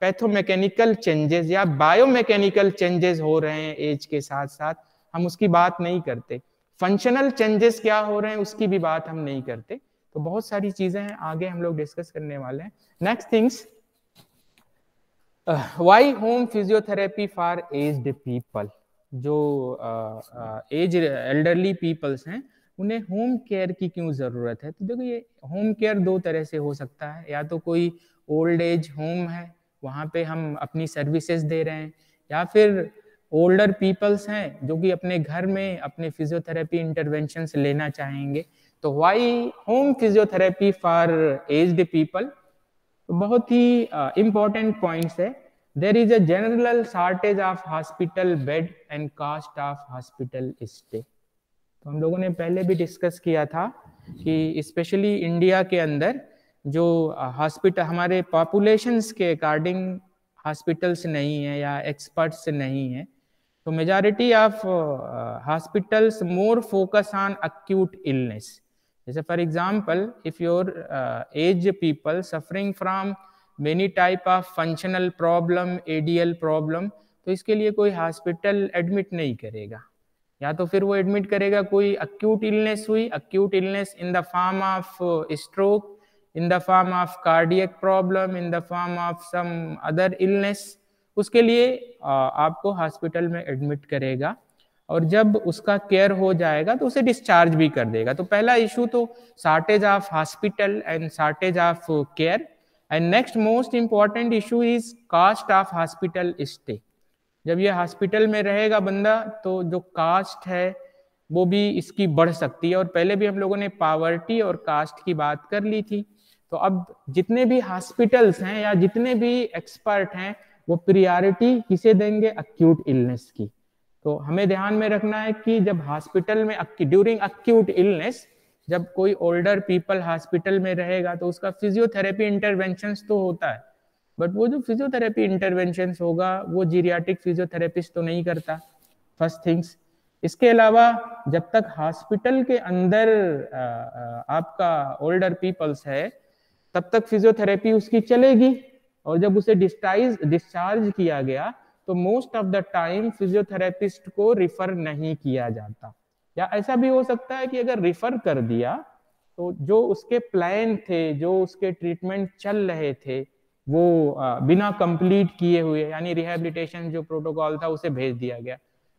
पैथोमैकेनिकल चेंजेस या बायोमैकेनिकल चेंजेस हो रहे हैं एज के साथ साथ, हम उसकी बात नहीं करते। फंक्शनल चेंजेस क्या हो रहे हैं उसकी भी बात हम नहीं करते। तो बहुत सारी चीजें हैं, आगे हम लोग डिस्कस करने वाले हैं। Next things, why home physiotherapy for aged people. जो एज एल्डरली पीपल्स हैं उन्हें होम केयर की क्यों जरूरत है? तो देखो, ये होम केयर दो तरह से हो सकता है। या तो कोई ओल्ड एज होम है, वहाँ पे हम अपनी सर्विसेज दे रहे हैं, या फिर ओल्डर पीपल्स हैं जो कि अपने घर में अपने फिजियोथेरेपी इंटरवेंशंस लेना चाहेंगे। तो why home physiotherapy for aged people? बहुत ही इंपॉर्टेंट पॉइंट्स है। There is a general shortage of hospital bed and cost of hospital stay. तो हम लोगों ने पहले भी डिस्कस किया था कि स्पेशली इंडिया के अंदर जो हॉस्पिटल हमारे पॉपुलेशंस के अकॉर्डिंग हॉस्पिटल्स नहीं है या एक्सपर्ट्स नहीं है, तो majority of hospitals more focus on acute illness. जैसे for example, if your age people suffering from many type of functional problem, ADL problem, तो इसके लिए कोई हॉस्पिटल एडमिट नहीं करेगा। या तो फिर वो एडमिट करेगा कोई अक्यूट इलनेस हुई, acute illness in the form of stroke, in the form of cardiac problem, in the form of some other illness, उसके लिए आपको हॉस्पिटल में एडमिट करेगा और जब उसका केयर हो जाएगा तो उसे डिस्चार्ज भी कर देगा। तो पहला इशू तो shortage of hospital and shortage of care. And next most important issue is cost of hospital stay. जब ये हॉस्पिटल में रहेगा बंदा तो जो कास्ट है वो भी इसकी बढ़ सकती है, और पहले भी हम लोगों ने पावर्टी और कास्ट की बात कर ली थी। तो अब जितने भी हॉस्पिटल्स हैं या जितने भी एक्सपर्ट हैं वो प्रियोरिटी किसे देंगे? अक्यूट इलनेस की। तो हमें ध्यान में रखना है कि जब हॉस्पिटल में ड्यूरिंग अक्यूट इलनेस, जब कोई ओल्डर पीपल हॉस्पिटल में रहेगा तो उसका फिजियोथेरेपी इंटरवेंशंस तो होता है, बट वो जो फिजियोथेरेपी इंटरवेंशंस होगा वो जीरियाट्रिक फिजियोथेरेपिस्ट तो नहीं करता, फर्स्ट थिंग्स। इसके अलावा जब तक हॉस्पिटल के अंदर आपका ओल्डर पीपल्स है तब तक फिजियोथेरेपी उसकी चलेगी, और जब उसे डिस्चार्ज किया गया तो most of the time physiotherapist को रिफर नहीं किया जाता। या ऐसा भी हो सकता है कि अगर रिफर कर दिया तो जो उसके प्लान थे, जो उसके ट्रीटमेंट चल रहे थे, वो बिना कंप्लीट किए हुए, यानी रिहैबिलिटेशन जो प्रोटोकॉल था उसे भेज दिया गया।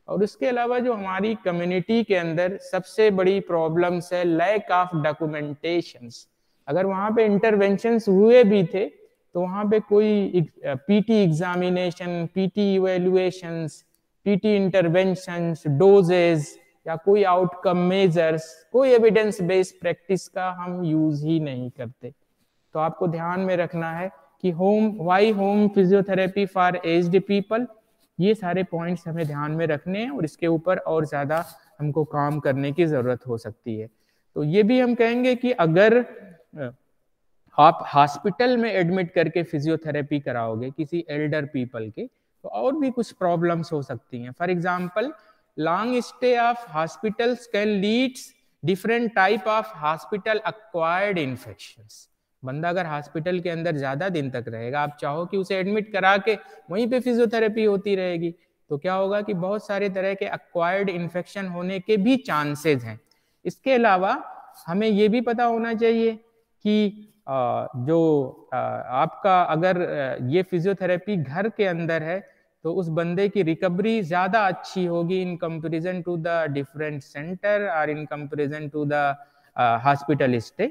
और उसके अलावा जो हमारी कम्युनिटी के अंदर सबसे बड़ी प्रॉब्लम्स है लैक ऑफ डॉक्यूमेंटेशंस। अगर वहां पे इंटरवेंशंस हुए भी थे तो वहां पे कोई PT examination, PT evaluations, PT interventions, doses या कोई आउटकम मेजर्स, कोई एविडेंस बेस्ड प्रैक्टिस का हम यूज ही नहीं करते। तो आपको ध्यान में रखना है कि why home physiotherapy for aged people, ये सारे पॉइंट्स हमें ध्यान में रखने हैं और इसके ऊपर और ज्यादा हमको काम करने की जरूरत हो सकती है। तो ये भी हम कहेंगे कि अगर आप हॉस्पिटल में एडमिट करके फिजियोथेरेपी कराओगे किसी एल्डर पीपल के, तो और भी कुछ प्रॉब्लम्स हो सकती हैं। For example, long stay of hospitals can leads different type of hospital acquired infections. बंदा अगर हॉस्पिटल के अंदर ज्यादा दिन तक रहेगा, आप चाहो कि उसे एडमिट करा के वहीं पे फिजियोथेरेपी होती रहेगी, तो क्या होगा कि बहुत सारे तरह के एक्वायर्ड इन्फेक्शन होने के भी चांसेस हैं। इसके अलावा हमें ये भी पता होना चाहिए कि जो आपका अगर ये फिजियोथेरेपी घर के अंदर है तो उस बंदे की रिकवरी ज्यादा अच्छी होगी in comparison to the different centre और in comparison to the hospital stay.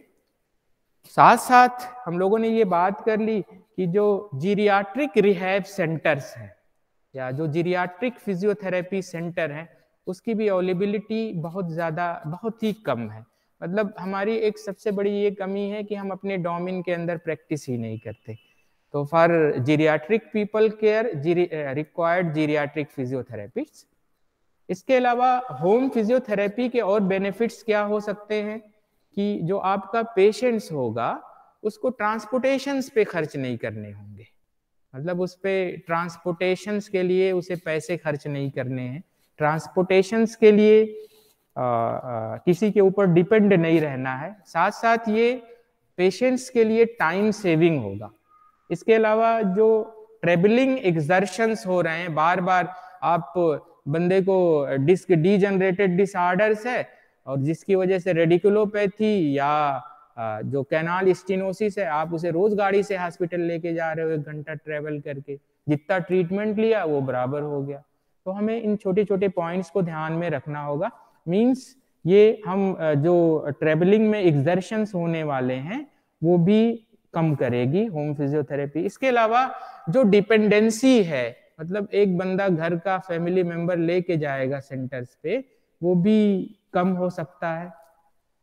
साथ साथ हम लोगों ने ये बात कर ली कि जो जीरियाट्रिक रिहैब सेंटर्स हैं या जो जीरियाट्रिक फिजियोथेरेपी सेंटर हैं उसकी भी अवेलेबिलिटी बहुत ही कम है। मतलब हमारी एक सबसे बड़ी ये कमी है कि हम अपने डोमेन के अंदर प्रैक्टिस ही नहीं करते। तो for geriatric people care required geriatric physiotherapist. इसके अलावा होम फिजियोथेरेपी के और बेनिफिट्स क्या हो सकते हैं कि जो आपका पेशेंट्स होगा उसको ट्रांसपोर्टेशंस पे खर्च नहीं करने होंगे। मतलब उस पे ट्रांसपोर्टेशंस के लिए उसे पैसे खर्च नहीं करने हैं, ट्रांसपोर्टेशंस के लिए किसी के ऊपर डिपेंड नहीं रहना है। साथ साथ ये पेशेंट्स के लिए टाइम सेविंग होगा। इसके अलावा जो ट्रेवलिंग एक्सर्शंस हो रहे हैं, बार बार आप बंदे को डिस्क डीजनरेटेड डिसऑर्डर्स है और जिसकी वजह से रेडिकुलोपैथी या जो कैनाल स्टेनोसिस है, आप उसे रोज गाड़ी से हॉस्पिटल लेके जा रहे हो 1 घंटा ट्रेवल करके, जितना ट्रीटमेंट लिया वो बराबर हो गया। तो हमें इन छोटे छोटे पॉइंट्स को ध्यान में रखना होगा। मींस ये हम जो ट्रेवलिंग में एक्सर्शंस होने वाले हैं वो भी कम करेगी होम फिजियोथेरेपी। इसके अलावा जो डिपेंडेंसी है, मतलब एक बंदा घर का फैमिली मेंबर लेके जाएगा सेंटर्स पे, वो भी कम हो सकता है।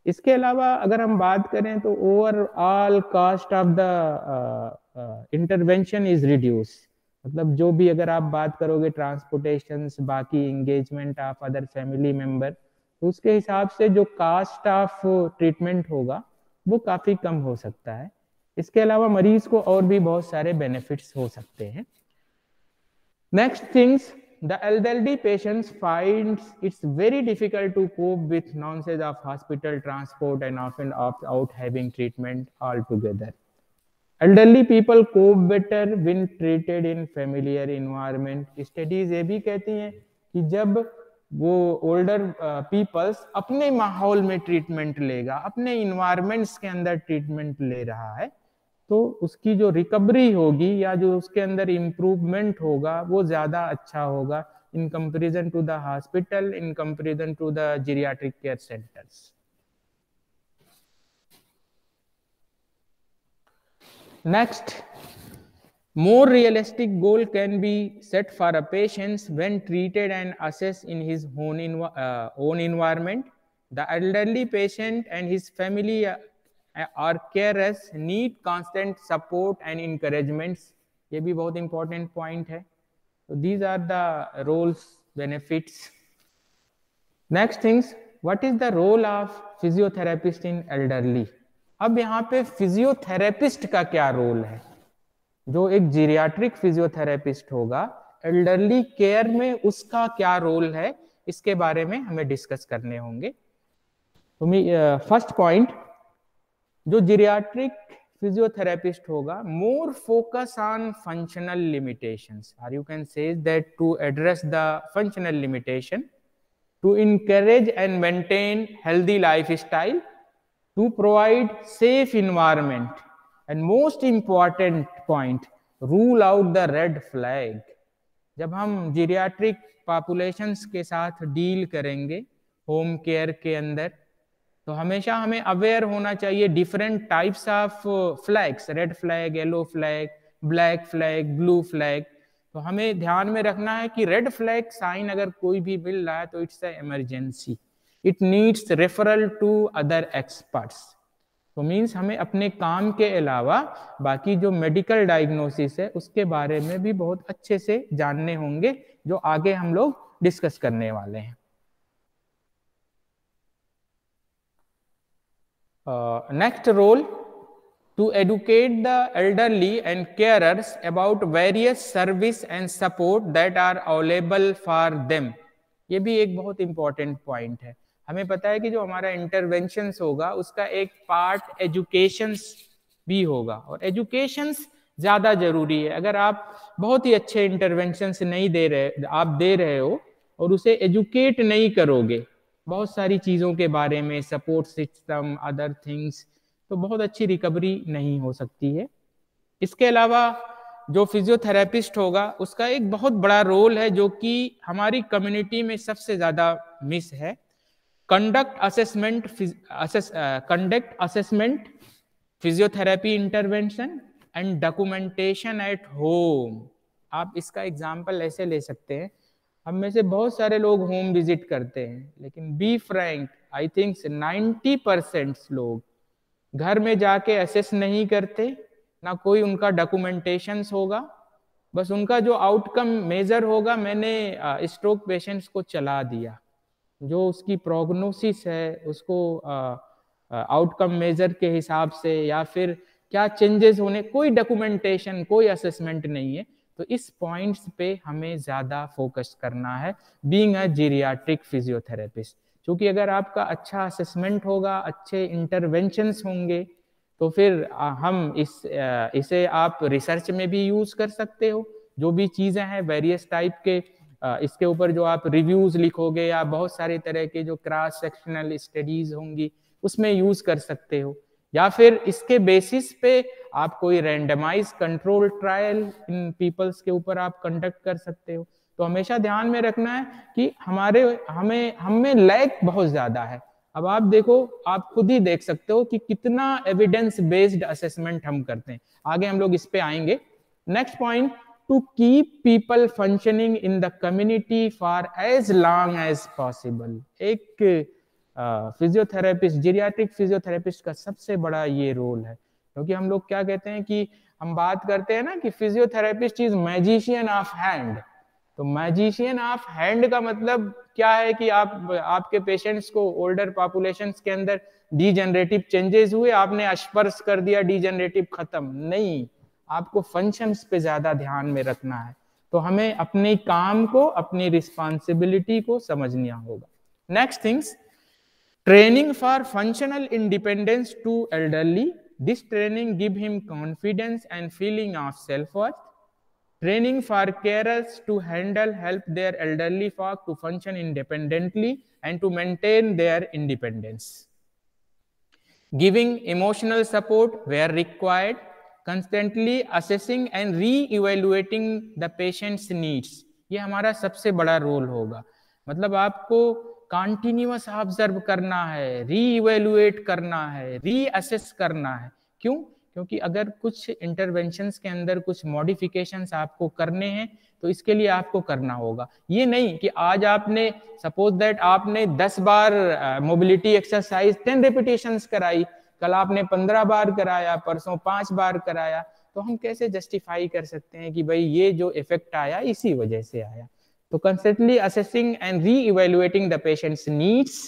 इसके अलावा अगर हम बात करें तो overall cost of the intervention is reduce. मतलब जो भी अगर आप बात करोगे ट्रांसपोर्टेशन, बाकी engagement of other family member, तो उसके हिसाब से जो कास्ट ऑफ ट्रीटमेंट होगा वो काफी कम हो सकता है। इसके अलावा मरीज को और भी बहुत सारे बेनिफिट्स हो सकते हैं। Next things, the elderly patients finds it's very difficult to cope with nonsense of hospital transport and often opt out having treatment altogether. Elderly people cope better when treated in familiar environment. Studies ये भी कहती हैं कि जब वो older peoples अपने माहौल में ट्रीटमेंट लेगा, अपने इन्वायरमेंट्स के अंदर ट्रीटमेंट ले रहा है, तो उसकी जो रिकवरी होगी या जो उसके अंदर इम्प्रूवमेंट होगा वो ज्यादा अच्छा होगा in comparison to the hospital, in comparison to the geriatric care centres. Next, more realistic goal can be set for a patient when treated and assessed in his own environment. The elderly patient and his family or carers need constant support and encouragements. ये भी बहुत important point है। So these are the roles, benefits. Next things, what is the role of physiotherapist in elderly? अब यहाँ पे physiotherapist का क्या role है? जो एक जीरियाट्रिक फिजियोथेरेपिस्ट होगा एल्डरली केयर में, उसका क्या रोल है, इसके बारे में हमें डिस्कस करने होंगे। तो फर्स्ट पॉइंट, जो जीरियाट्रिक फिजियोथेरेपिस्ट होगा, more focus on functional limitations, और you can say that to address the functional limitation, to encourage and maintain healthy lifestyle, to provide safe environment, and most important point, rule out the red flag. जब हम geriatric populations के साथ deal करेंगे home care के अंदर, तो हमेशा हमें अवेयर होना चाहिए different types of flags, red flag, yellow flag, black flag, blue flag. तो हमें ध्यान में रखना है कि रेड फ्लैग साइन अगर कोई भी मिल रहा है तो it's a emergency, it needs referral to other experts. तो मीन्स हमें अपने काम के अलावा बाकी जो मेडिकल डायग्नोसिस है उसके बारे में भी बहुत अच्छे से जानने होंगे, जो आगे हम लोग डिस्कस करने वाले हैं। Next role, to educate the elderly and carers about various service and support that are available for them. ये भी एक बहुत important point है। हमें पता है कि जो हमारा इंटरवेंशंस होगा उसका एक पार्ट एजुकेशंस भी होगा, और एजुकेशंस ज़्यादा जरूरी है। अगर आप बहुत ही अच्छे इंटरवेंशंस नहीं दे रहे हो और उसे एजुकेट नहीं करोगे बहुत सारी चीज़ों के बारे में, सपोर्ट सिस्टम, अदर थिंग्स, तो बहुत अच्छी रिकवरी नहीं हो सकती है। इसके अलावा जो फिजियोथेरेपिस्ट होगा उसका एक बहुत बड़ा रोल है जो कि हमारी कम्युनिटी में सबसे ज़्यादा मिस है। Conduct assessment, physiotherapy intervention and documentation at home. आप इसका एग्जाम्पल ऐसे ले सकते हैं, हम में से बहुत सारे लोग होम विजिट करते हैं, लेकिन बी फ्रैंक, आई थिंक 90% लोग घर में जाके असेस नहीं करते, ना कोई उनका डॉक्यूमेंटेशंस होगा, बस उनका जो आउटकम मेजर होगा, मैंने स्ट्रोक पेशेंट्स को चला दिया, जो उसकी प्रोग्नोसिस है उसको आउटकम मेजर के हिसाब से या फिर क्या चेंजेस होने, कोई डॉक्यूमेंटेशन, कोई असेसमेंट नहीं है। तो इस पॉइंट्स पे हमें ज़्यादा फोकस करना है बीइंग अ जीरियाट्रिक फिजियोथेरेपिस्ट, क्योंकि अगर आपका अच्छा असेसमेंट होगा, अच्छे इंटरवेंशंस होंगे, तो फिर हम इसे आप रिसर्च में भी यूज़ कर सकते हो। जो भी चीज़ें हैं वेरियस टाइप के, इसके ऊपर जो आप रिव्यूज लिखोगे या बहुत सारे तरह के जो क्रॉस सेक्शनल स्टडीज होंगी उसमें यूज कर सकते हो, या फिर इसके बेसिस पे आप कोई randomise control trial in people's के ऊपर आप कंडक्ट कर सकते हो। तो हमेशा ध्यान में रखना है कि हमें लैक बहुत ज्यादा है। अब आप देखो, आप खुद ही देख सकते हो कि कितना एविडेंस बेस्ड असेसमेंट हम करते हैं। आगे हम लोग इस पे आएंगे। Next point, to keep people functioning in the community for as long as possible। एक फिजियोथेरेपिस्ट, जीरियाट्रिक फिजियोथेरेपिस्ट का सबसे बड़ा ये रोल है, क्योंकि हम लोग क्या कहते हैं कि हम बात करते हैं ना कि physiotherapist is magician of hand. तो मैजिशियन ऑफ हैंड का मतलब क्या है कि आपके पेशेंट्स को, ओल्डर पॉपुलेशंस के अंदर डीजेनरेटिव चेंजेस हुए, आपने स्पर्श कर दिया, डीजेनरेटिव खत्म नहीं, आपको फंक्शंस पे ज्यादा ध्यान में रखना है। तो हमें अपने काम को, अपनी रिस्पॉन्सिबिलिटी को समझना होगा। Next things, training for functional independence to elderly. This training give him confidence and feeling of self worth. Training for carers to help their elderly folk to function independently and to maintain their independence. Giving emotional support where required, constantly assessing and re-evaluating the patient's needs। ये हमारा सबसे बड़ा role होगा। मतलब आपको continuous observe करना है, री-इवेलुएट करना है, री-असेस करना है। क्यों? क्योंकि अगर कुछ इंटरवेंशंस के अंदर कुछ मॉडिफिकेशंस आपको करने हैं तो इसके लिए आपको करना होगा। ये नहीं कि आज आपने, सपोज दैट आपने 10 बार मोबिलिटी एक्सरसाइज 10 रिपीटेशंस कराई, कल आपने 15 बार कराया, परसों 5 बार कराया, तो हम कैसे जस्टिफाई कर सकते हैं कि भाई ये जो इफेक्ट आया इसी वजह से आया। तो constantly assessing and re evaluating the patients needs.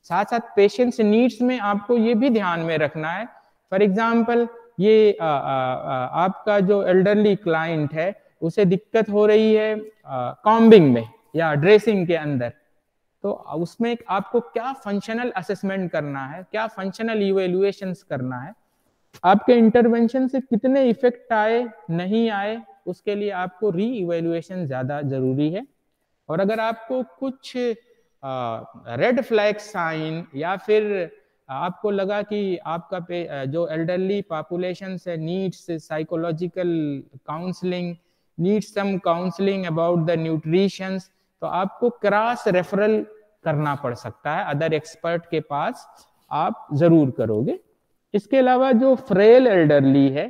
साथ साथ पेशेंट्स नीड्स में आपको ये भी ध्यान में रखना है, फॉर एग्जाम्पल ये आपका जो एल्डरली क्लाइंट है उसे दिक्कत हो रही है कॉम्बिंग में या ड्रेसिंग के अंदर, तो उसमें आपको क्या फंक्शनल असेसमेंट करना है, क्या फंक्शनल इवेल्युएशंस करना है, आपके इंटरवेंशन से कितने इफेक्ट आए नहीं आए, उसके लिए आपको री इवेल्युएशन ज्यादा जरूरी है। और अगर आपको कुछ रेड फ्लैग साइन या फिर आपको लगा कि आपका जो एल्डरली पॉपुलेशन से needs psychological counselling, needs some counselling about the nutrition, तो आपको क्रॉस रेफरल करना पड़ सकता है, अदर एक्सपर्ट के पास आप जरूर करोगे। इसके अलावा जो फ्रेल एल्डरली है,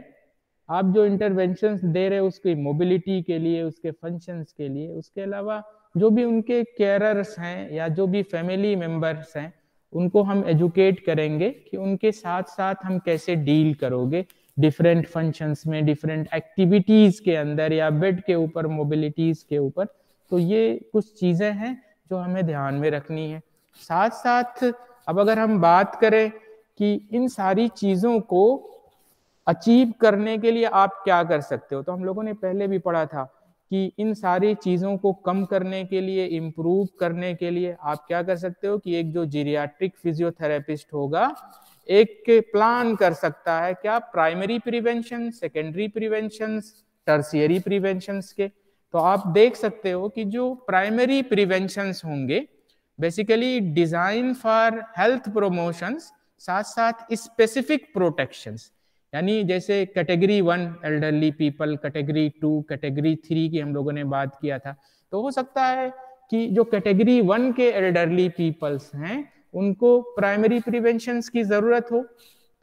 आप जो इंटरवेंशंस दे रहे हो उसकी मोबिलिटी के लिए, उसके फंक्शंस के लिए, उसके अलावा जो भी उनके केयरर्स हैं या जो भी फैमिली मेंबर्स हैं उनको हम एजुकेट करेंगे कि उनके साथ साथ हम कैसे डील करोगे डिफरेंट फंक्शंस में, डिफरेंट एक्टिविटीज के अंदर या बेड के ऊपर, मोबिलिटीज के ऊपर। तो ये कुछ चीजें हैं जो हमें ध्यान में रखनी है। साथ साथ अब अगर हम बात करें कि इन सारी चीजों को अचीव करने के लिए आप क्या कर सकते हो, तो हम लोगों ने पहले भी पढ़ा था कि इन सारी चीज़ों को कम करने के लिए, इम्प्रूव करने के लिए आप क्या कर सकते हो कि एक जो जीरियाट्रिक फिजियोथेरेपिस्ट होगा एक प्लान कर सकता है, क्या primary prevention, secondary prevention, tertiary prevention के। तो आप देख सकते हो कि जो प्राइमरी प्रिवेंशंस होंगे basically design for health promotions, साथ साथ स्पेसिफिक प्रोटेक्शंस, यानी जैसे category 1 elderly people, category 2, category 3 की हम लोगों ने बात किया था। तो हो सकता है कि जो कैटेगरी 1 के एल्डरली पीपल्स हैं उनको प्राइमरी प्रिवेंशंस की जरूरत हो।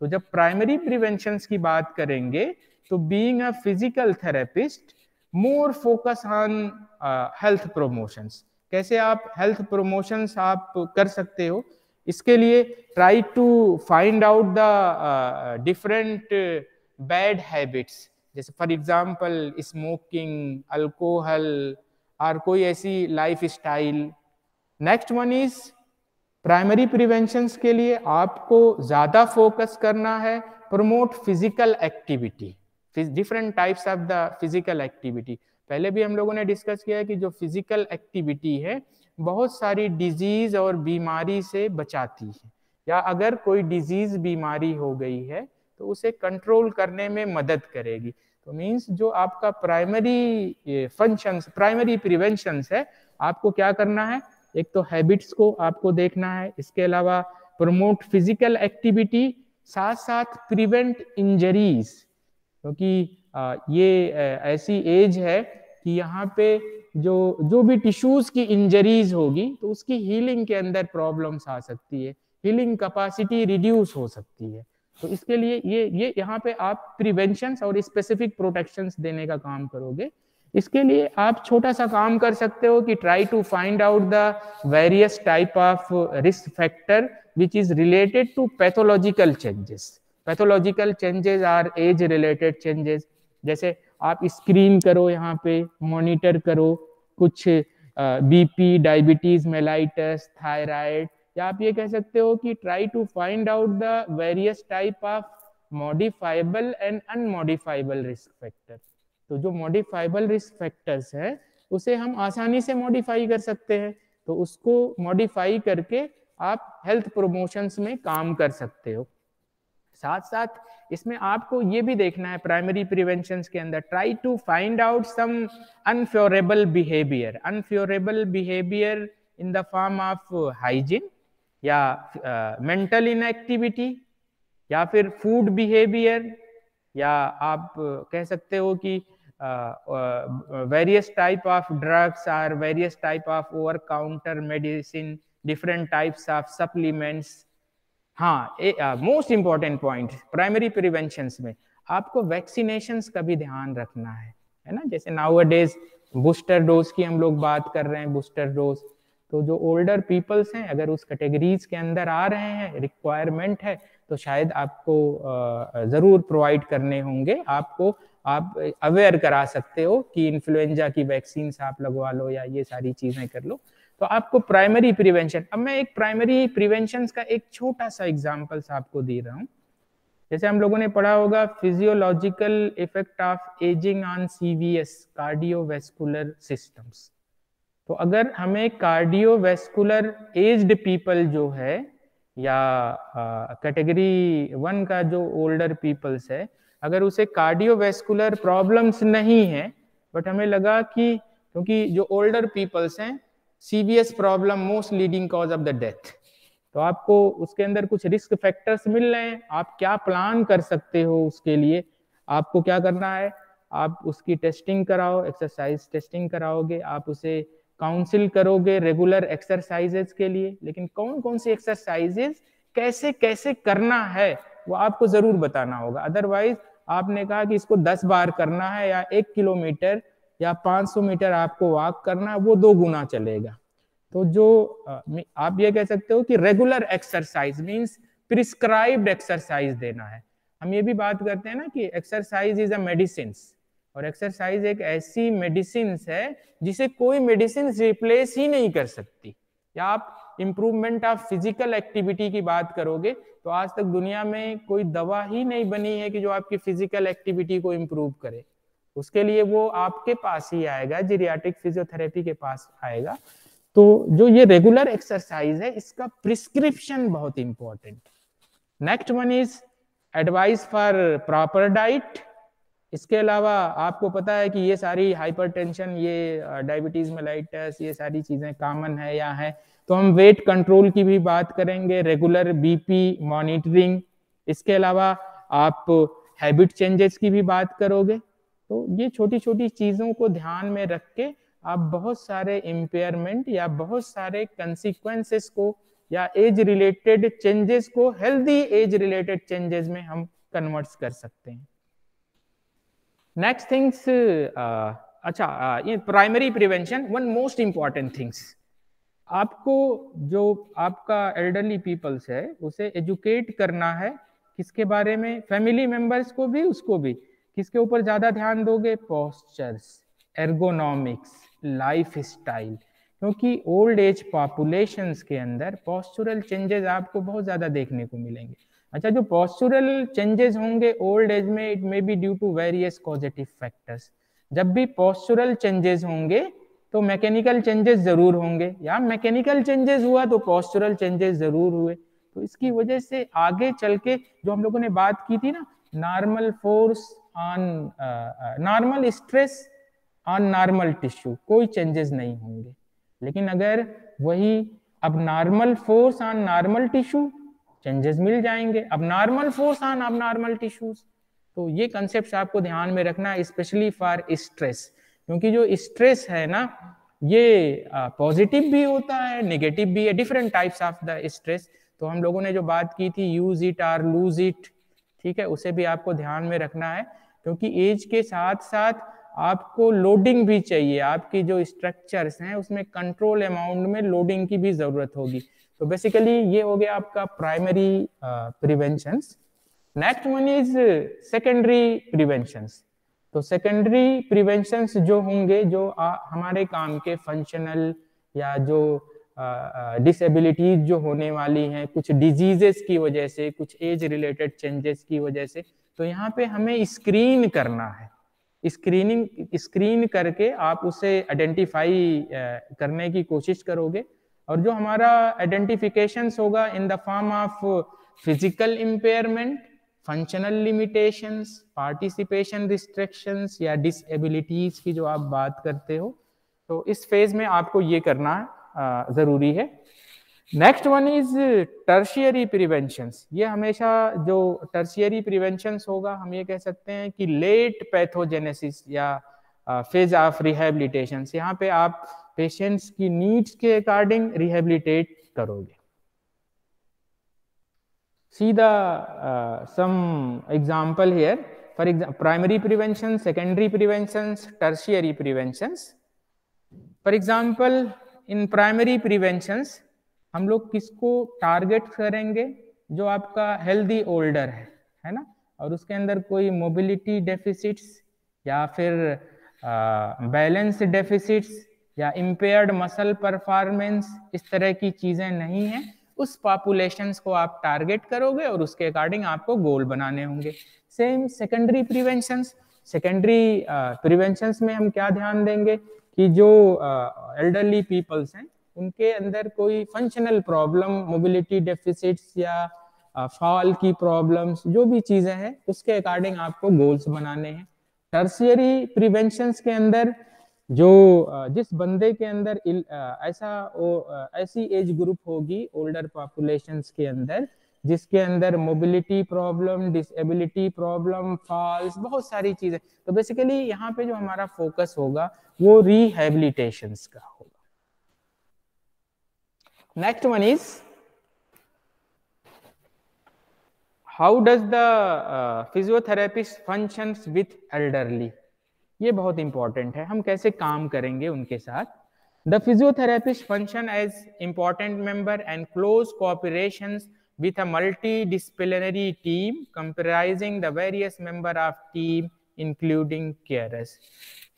तो जब प्राइमरी प्रिवेंशंस की बात करेंगे तो being a physical therapist more focus on health promotions. कैसे आप हेल्थ प्रमोशंस आप कर सकते हो, इसके लिए try to find out the different bad habits, जैसे फॉर एग्जांपल स्मोकिंग, अल्कोहल और कोई ऐसी lifestyle. Next one is primary preventions के लिए आपको ज्यादा फोकस करना है promote physical activity, different types of the physical activity. पहले भी हम लोगों ने डिस्कस किया है कि जो फिजिकल एक्टिविटी है बहुत सारी डिजीज और बीमारी से बचाती है, या अगर कोई डिजीज बीमारी हो गई है तो उसे कंट्रोल करने में मदद करेगी। तो मीन्स जो आपका प्राइमरी फंक्शंस, प्राइमरी प्रिवेंशंस है, आपको क्या करना है, एक तो हैबिट्स को आपको देखना है, इसके अलावा प्रमोट फिजिकल एक्टिविटी, साथ साथ प्रिवेंट इंजरीज, क्योंकि ये ऐसी एज है कि यहाँ पे जो भी टिश्यूज की इंजरीज होगी तो उसकी हीलिंग के अंदर प्रॉब्लम्स आ सकती है, हीलिंग कैपेसिटी रिड्यूस हो सकती है। तो इसके लिए ये यहाँ पे आप प्रिवेंशंस और स्पेसिफिक प्रोटेक्शंस देने का काम करोगे। इसके लिए आप छोटा सा काम कर सकते हो कि try to find out the various type of risk factor which is related to pathological changes. Pathological changes are age related changes, जैसे आप स्क्रीन करो, यहाँ पे मॉनिटर करो कुछ बीपी, डायबिटीज मेलाइटस, थायराइड, या आप ये कह सकते हो कि try to find out the various type of modifiable and unmodifiable risk factor. तो जो मॉडिफाइबल रिस्क फैक्टर्स है उसे हम आसानी से मॉडिफाई कर सकते हैं, तो उसको मॉडिफाई करके आप हेल्थ प्रमोशंस में काम कर सकते हो। साथ साथ इसमें आपको ये भी देखना है प्राइमरी प्रिवेंशन के अंदर, try to find out some unfavourable behaviour, unfavourable behaviour in the form of hygiene या मेंटल इनएक्टिविटी या फिर फूड बिहेवियर, या आप कह सकते हो कि वेरियस टाइप ऑफ ड्रग्स और various type of over counter medicine, different types of supplements. हाँ, most important point primary prevention में आपको वैक्सीनेशंस का भी ध्यान रखना है ना। जैसे नाउअडेज बूस्टर डोज की हम लोग बात कर रहे हैं, बूस्टर डोज, तो जो ओल्डर पीपल्स हैं अगर उस कैटेगरीज के अंदर आ रहे हैं, रिक्वायरमेंट है, तो शायद आपको जरूर प्रोवाइड करने होंगे। आपको आप अवेयर करा सकते हो कि इन्फ्लुएंजा की वैक्सीन आप लगवा लो या ये सारी चीजें कर लो। तो आपको प्राइमरी प्रिवेंशन, अब मैं एक प्राइमरी प्रिवेंशन का एक छोटा सा एग्जांपल आपको दे रहा हूँ। जैसे हम लोगों ने पढ़ा होगा physiological effect of ageing on CVS, cardiovascular systems. तो अगर हमें कार्डियोवैस्कुलर एज्ड पीपल जो है या कैटेगरी 1 का जो ओल्डर पीपल्स है, अगर उसे कार्डियोवैस्कुलर प्रॉब्लम्स नहीं है, बट हमें लगा कि क्योंकि जो ओल्डर पीपल्स हैं CVS problem most leading cause of the death, तो आपको उसके अंदर कुछ रिस्क फैक्टर्स मिल रहे हैं, आप क्या प्लान कर सकते हो उसके लिए। आपको क्या करना है, आप उसकी टेस्टिंग कराओ, एक्सरसाइज टेस्टिंग कराओगे, आप उसे काउंसिल करोगे रेगुलर एक्सरसाइजेज के लिए। लेकिन कौन कौन सी एक्सरसाइजेज कैसे कैसे करना है वो आपको जरूर बताना होगा। अदरवाइज आपने कहा कि इसको 10 बार करना है या 1 किलोमीटर या 500 मीटर आपको वॉक करना है, वो 2 गुना चलेगा। तो जो आप ये कह सकते हो कि regular exercise means prescribed exercise देना है। हम ये भी बात करते हैं ना कि एक्सरसाइज इज अ मेडिसिन, और एक्सरसाइज एक ऐसी मेडिसिन है जिसे कोई मेडिसिन रिप्लेस ही नहीं कर सकती। या आप इंप्रूवमेंट ऑफ फिजिकल एक्टिविटी की बात करोगे तो आज तक दुनिया में कोई दवा ही नहीं बनी है कि जो आपकी फिजिकल एक्टिविटी को इंप्रूव करे। उसके लिए वो आपके पास ही आएगा, जीरियाट्रिक फिजियोथेरेपी के पास आएगा। तो जो ये रेगुलर एक्सरसाइज है इसका प्रिस्क्रिप्शन बहुत important. Next one is advice for proper diet. इसके अलावा आपको पता है कि ये सारी हाइपरटेंशन, ये डायबिटीज मेलाइटस, ये सारी चीजें कॉमन है या है, तो हम वेट कंट्रोल की भी बात करेंगे, रेगुलर बीपी मॉनिटरिंग। इसके अलावा आप हैबिट चेंजेस की भी बात करोगे। तो ये छोटी छोटी चीजों को ध्यान में रख के आप बहुत सारे इम्पेयरमेंट या बहुत सारे कंसिक्वेंसेस को या एज रिलेटेड चेंजेस को हेल्दी एज रिलेटेड चेंजेस में हम कन्वर्ट कर सकते हैं। नेक्स्ट थिंग्स, ये primary prevention, one most important things, आपको जो आपका एल्डरली पीपल्स है उसे एजुकेट करना है किसके बारे में, फैमिली मेंबर्स को भी, उसको भी। किसके ऊपर ज्यादा ध्यान दोगे? पोस्चर्स, एर्गोनॉमिक्स, लाइफ स्टाइल, क्योंकि ओल्ड एज पॉपुलेशंस के अंदर पोस्चुरल चेंजेस आपको बहुत ज्यादा देखने को मिलेंगे। अच्छा, जो पोस्चुरल चेंजेस होंगे ओल्ड एज में, it may be due to various causative factors. जब भी पोस्चुरल चेंजेस होंगे तो मैकेनिकल चेंजेस जरूर होंगे, या मैकेनिकल चेंजेस हुआ तो पोस्चुरल चेंजेस जरूर हुए। तो इसकी वजह से आगे चल के जो हम लोगों ने बात की थी ना, normal force on normal stress on normal tissue, कोई चेंजेस नहीं होंगे। लेकिन अगर वही अब normal force on normal tissue, changes मिल जाएंगे। अब नॉर्मल फोर्स ऑन अब नॉर्मल टिश्यूज, तो ये कंसेप्ट आपको ध्यान में रखना है, स्पेशली फॉर स्ट्रेस। क्योंकि जो स्ट्रेस है ना, ये पॉजिटिव भी होता है, नेगेटिव भी है, different types of the stress. तो हम लोगों ने जो बात की थी, यूज इट और लूज इट, ठीक है, उसे भी आपको ध्यान में रखना है। क्योंकि एज के साथ साथ आपको लोडिंग भी चाहिए, आपकी जो स्ट्रक्चर्स हैं उसमें कंट्रोल अमाउंट में लोडिंग की भी जरूरत होगी। तो बेसिकली ये हो गया आपका primary preventions. Next one is secondary preventions. तो सेकेंडरी प्रिवेंशंस जो होंगे, जो हमारे काम के फंक्शनल या जो डिसेबिलिटीज जो होने वाली हैं कुछ डिजीजेस की वजह से, कुछ एज रिलेटेड चेंजेस की वजह से, तो यहाँ पे हमें स्क्रीन करना है। स्क्रीन करके आप उसे आइडेंटिफाई करने की कोशिश करोगे। और जो हमारा आइडेंटिफिकेशन होगा इन the form of physical impairment, functional limitations, participation restrictions या डिसेबिलिटीज की जो आप बात करते हो, तो इस फेज में आपको ये करना जरूरी है। Next one is tertiary preventions. ये हमेशा जो टर्शियरी प्रिवेंशंस होगा, हम ये कह सकते हैं कि लेट पैथोजेनेसिस या फेज ऑफ रिहेबिलिटेशन। यहाँ पे आप पेशेंट्स की नीड्स के अकॉर्डिंग रिहेबिलिटेट करोगे। See the some example here. For example, primary prevention, secondary preventions, tertiary preventions. For example, in primary preventions हम लोग किसको टारगेट करेंगे? जो आपका हेल्दी ओल्डर है ना, और उसके अंदर कोई मोबिलिटी डेफिसिट्स या फिर बैलेंस डेफिसिट्स या इम्पेयर्ड मसल परफॉर्मेंस, इस तरह की चीजें नहीं हैं, उस पॉपुलेशंस को आप टारगेट करोगे और उसके अकॉर्डिंग आपको गोल बनाने होंगे। Same secondary preventions. Secondary preventions में हम क्या ध्यान देंगे कि जो एल्डरली पीपल्स हैं उनके अंदर कोई फंक्शनल प्रॉब्लम, मोबिलिटी डेफिसिट्स या फॉल की प्रॉब्लम्स, जो भी चीजें हैं उसके अकॉर्डिंग आपको गोल्स बनाने हैं। टर्शियरी प्रिवेंशंस के अंदर जो जिस बंदे के अंदर ऐसी एज ग्रुप होगी ओल्डर पॉपुलेशंस के अंदर जिसके अंदर mobility problem, disability problem, falls, बहुत सारी चीजें, तो बेसिकली यहाँ पे जो हमारा फोकस होगा वो रिहेबिलिटेशंस का होगा। Next one is how does the physiotherapist functions with elderly. ये बहुत इंपॉर्टेंट है, हम कैसे काम करेंगे उनके साथ। The physiotherapist function as important member and close cooperation with a multidisciplinary team comprising the various member of team including carers।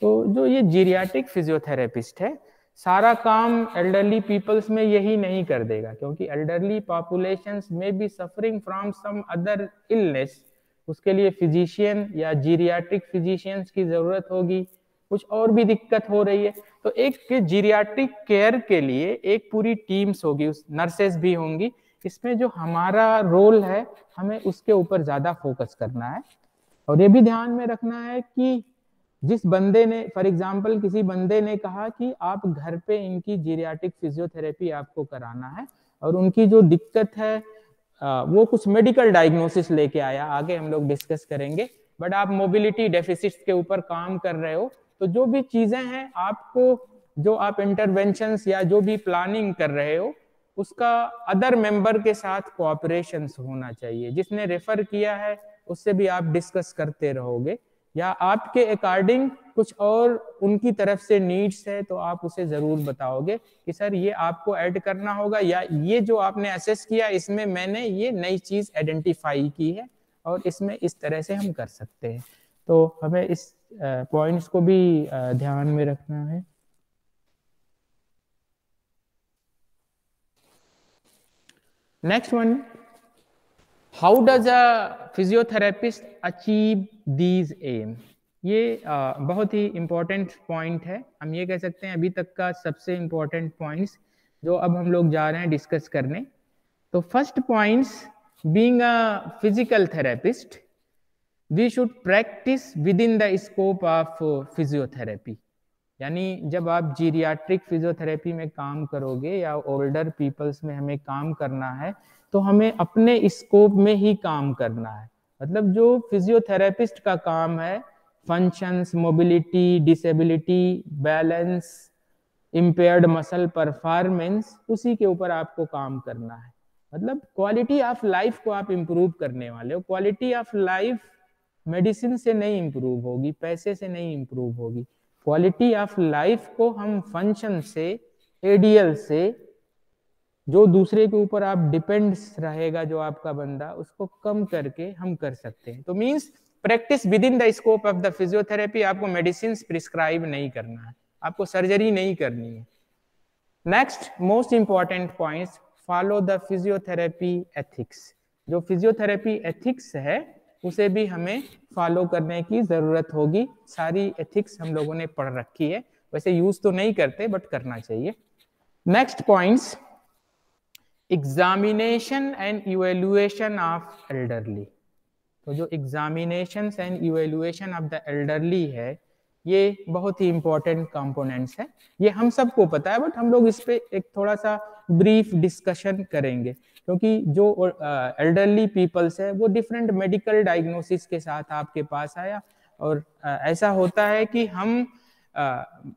तो जो ये जीरियाट्रिक फिजियोथेरेपिस्ट है, सारा काम एल्डरली पीपल्स में यही नहीं कर देगा, क्योंकि एल्डरली पॉपुलेशंस में be suffering from some other illness, उसके लिए फिजिशियन या जीरियाट्रिक फिजिशियंस की जरूरत होगी, कुछ और भी दिक्कत हो रही है तो एक जीरियाट्रिक केयर के लिए एक पूरी टीम्स होगी, उस नर्सेस भी होंगी। इसमें जो हमारा रोल है हमें उसके ऊपर ज्यादा फोकस करना है। और ये भी ध्यान में रखना है कि जिस बंदे ने, फॉर एग्जांपल किसी बंदे ने कहा कि आप घर पे इनकी जीरियाट्रिक फिजियोथेरेपी आपको कराना है और उनकी जो दिक्कत है वो कुछ मेडिकल डायग्नोसिस लेके आया, आगे हम लोग डिस्कस करेंगे, बट आप मोबिलिटी डेफिसिट्स के ऊपर काम कर रहे हो तो जो भी चीजें हैं आपको, जो आप इंटरवेंशंस या जो भी प्लानिंग कर रहे हो उसका अदर मेंबर के साथ कोऑपरेशन होना चाहिए। जिसने रेफर किया है उससे भी आप डिस्कस करते रहोगे, या आपके अकॉर्डिंग कुछ और उनकी तरफ से नीड्स है तो आप उसे जरूर बताओगे कि सर ये आपको ऐड करना होगा, या ये जो आपने असेस किया इसमें मैंने ये नई चीज आइडेंटिफाई की है और इसमें इस तरह से हम कर सकते हैं। तो हमें इस पॉइंट्स को भी ध्यान में रखना है। Next one, how does a physiotherapist achieve these aims? ये बहुत ही इंपॉर्टेंट पॉइंट है, हम ये कह सकते हैं अभी तक का सबसे इंपॉर्टेंट पॉइंट्स जो अब हम लोग जा रहे हैं डिस्कस करने। तो first points, being a physical therapist we should practice within the scope of physiotherapy. यानी जब आप जीरियाट्रिक फिजियोथेरेपी में काम करोगे या ओल्डर पीपल्स में हमें काम करना है तो हमें अपने स्कोप में ही काम करना है। मतलब जो फिजियोथेरेपिस्ट का काम है, functions, mobility, disability, balance, impaired muscle performance, उसी के ऊपर आपको काम करना है। मतलब क्वालिटी ऑफ लाइफ को आप इंप्रूव करने वाले हो। क्वालिटी ऑफ लाइफ मेडिसिन से नहीं इंप्रूव होगी, पैसे से नहीं इंप्रूव होगी। क्वालिटी ऑफ लाइफ को हम फंक्शन से, एडीएल से, जो दूसरे के ऊपर आप डिपेंड रहेगा जो आपका बंदा, उसको कम करके हम कर सकते हैं। तो means practice within the scope of the physiotherapy. आपको मेडिसिन प्रिस्क्राइब नहीं करना है, आपको सर्जरी नहीं करनी है। Next most important points, follow the physiotherapy ethics. जो फिजियोथेरेपी एथिक्स है उसे भी हमें फॉलो करने की जरूरत होगी। सारी एथिक्स हम लोगों ने पढ़ रखी है, वैसे यूज तो नहीं करते बट करना चाहिए। Next points, examination and evaluation of elderly. तो जो examination and evaluation of the elderly है ये बहुत ही इंपॉर्टेंट कंपोनेंट्स है। ये हम सबको पता है बट हम लोग इस पे एक थोड़ा सा ब्रीफ डिस्कशन करेंगे, क्योंकि जो एल्डरली पीपल्स है वो डिफरेंट मेडिकल डायग्नोसिस के साथ आपके पास आया और ऐसा होता है कि हम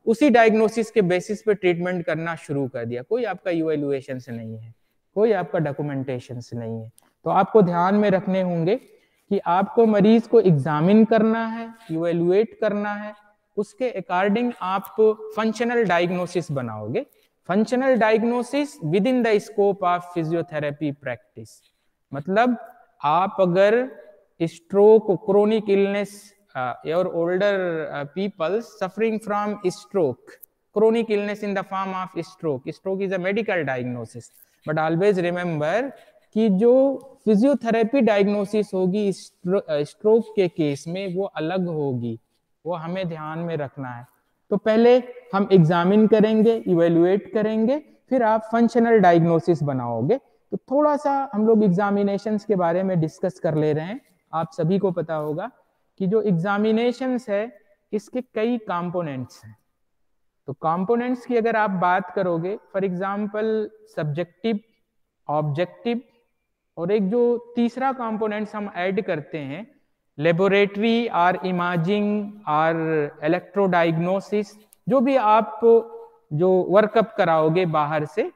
उसी डायग्नोसिस के बेसिस पे ट्रीटमेंट करना शुरू कर दिया। कोई आपका इवेल्युएशन से नहीं है, कोई आपका डॉक्यूमेंटेशन से नहीं है। तो आपको ध्यान में रखने होंगे कि आपको मरीज को एग्जामिन करना है, इवेल्युएट करना है, उसके अकॉर्डिंग आप फंक्शनल डायग्नोसिस बनाओगे। Functional diagnosis with in the scope of physiotherapy practice. मतलब आप अगर स्ट्रोक, क्रोनिक इलनेस, और older people suffering from stroke, chronic illness in the form of stroke. Stroke is a medical diagnosis, but always remember कि जो physiotherapy diagnosis होगी stroke के case में वो अलग होगी, वो हमें ध्यान में रखना है। तो पहले हम एग्जामिन करेंगे, इवेल्युएट करेंगे, फिर आप फंक्शनल डायग्नोसिस बनाओगे। तो थोड़ा सा हम लोग एग्जामिनेशंस के बारे में डिस्कस कर ले रहे हैं। आप सभी को पता होगा कि जो एग्जामिनेशंस है इसके कई कंपोनेंट्स हैं। तो कंपोनेंट्स की अगर आप बात करोगे, फॉर एग्जांपल सब्जेक्टिव, ऑब्जेक्टिव, और एक जो तीसरा कंपोनेंट्स हम ऐड करते हैं लेबोरेटरी और इमेजिंग और इलेक्ट्रोडायग्नोसिस, जो भी आप जो वर्कअप कराओगे बाहर से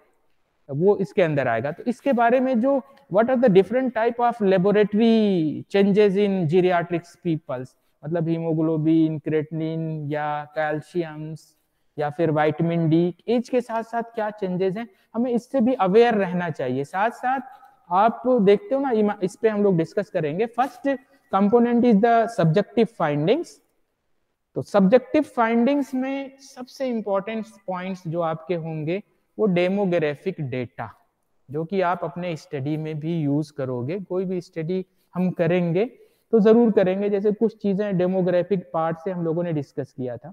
वो इसके अंदर आएगा। तो इसके बारे में जो what are the different type of laboratory changes in geriatrics peoples, मतलब हीमोग्लोबिन, क्रेटिनिन या कैल्शियम्स या फिर विटामिन डी, एज के साथ साथ क्या चेंजेस हैं, हमें इससे भी अवेयर रहना चाहिए। साथ साथ आप देखते हो ना, इस पे हम लोग डिस्कस करेंगे। First component is the subjective findings. तो सब्जेक्टिव फाइंडिंग्स में सबसे इंपॉर्टेंट पॉइंट्स जो आपके होंगे वो डेमोग्राफिक डेटा, जो कि आप अपने स्टडी में भी यूज करोगे। कोई भी स्टडी हम करेंगे तो जरूर करेंगे। जैसे कुछ चीजें डेमोग्राफिक पार्ट से हम लोगों ने डिस्कस किया था।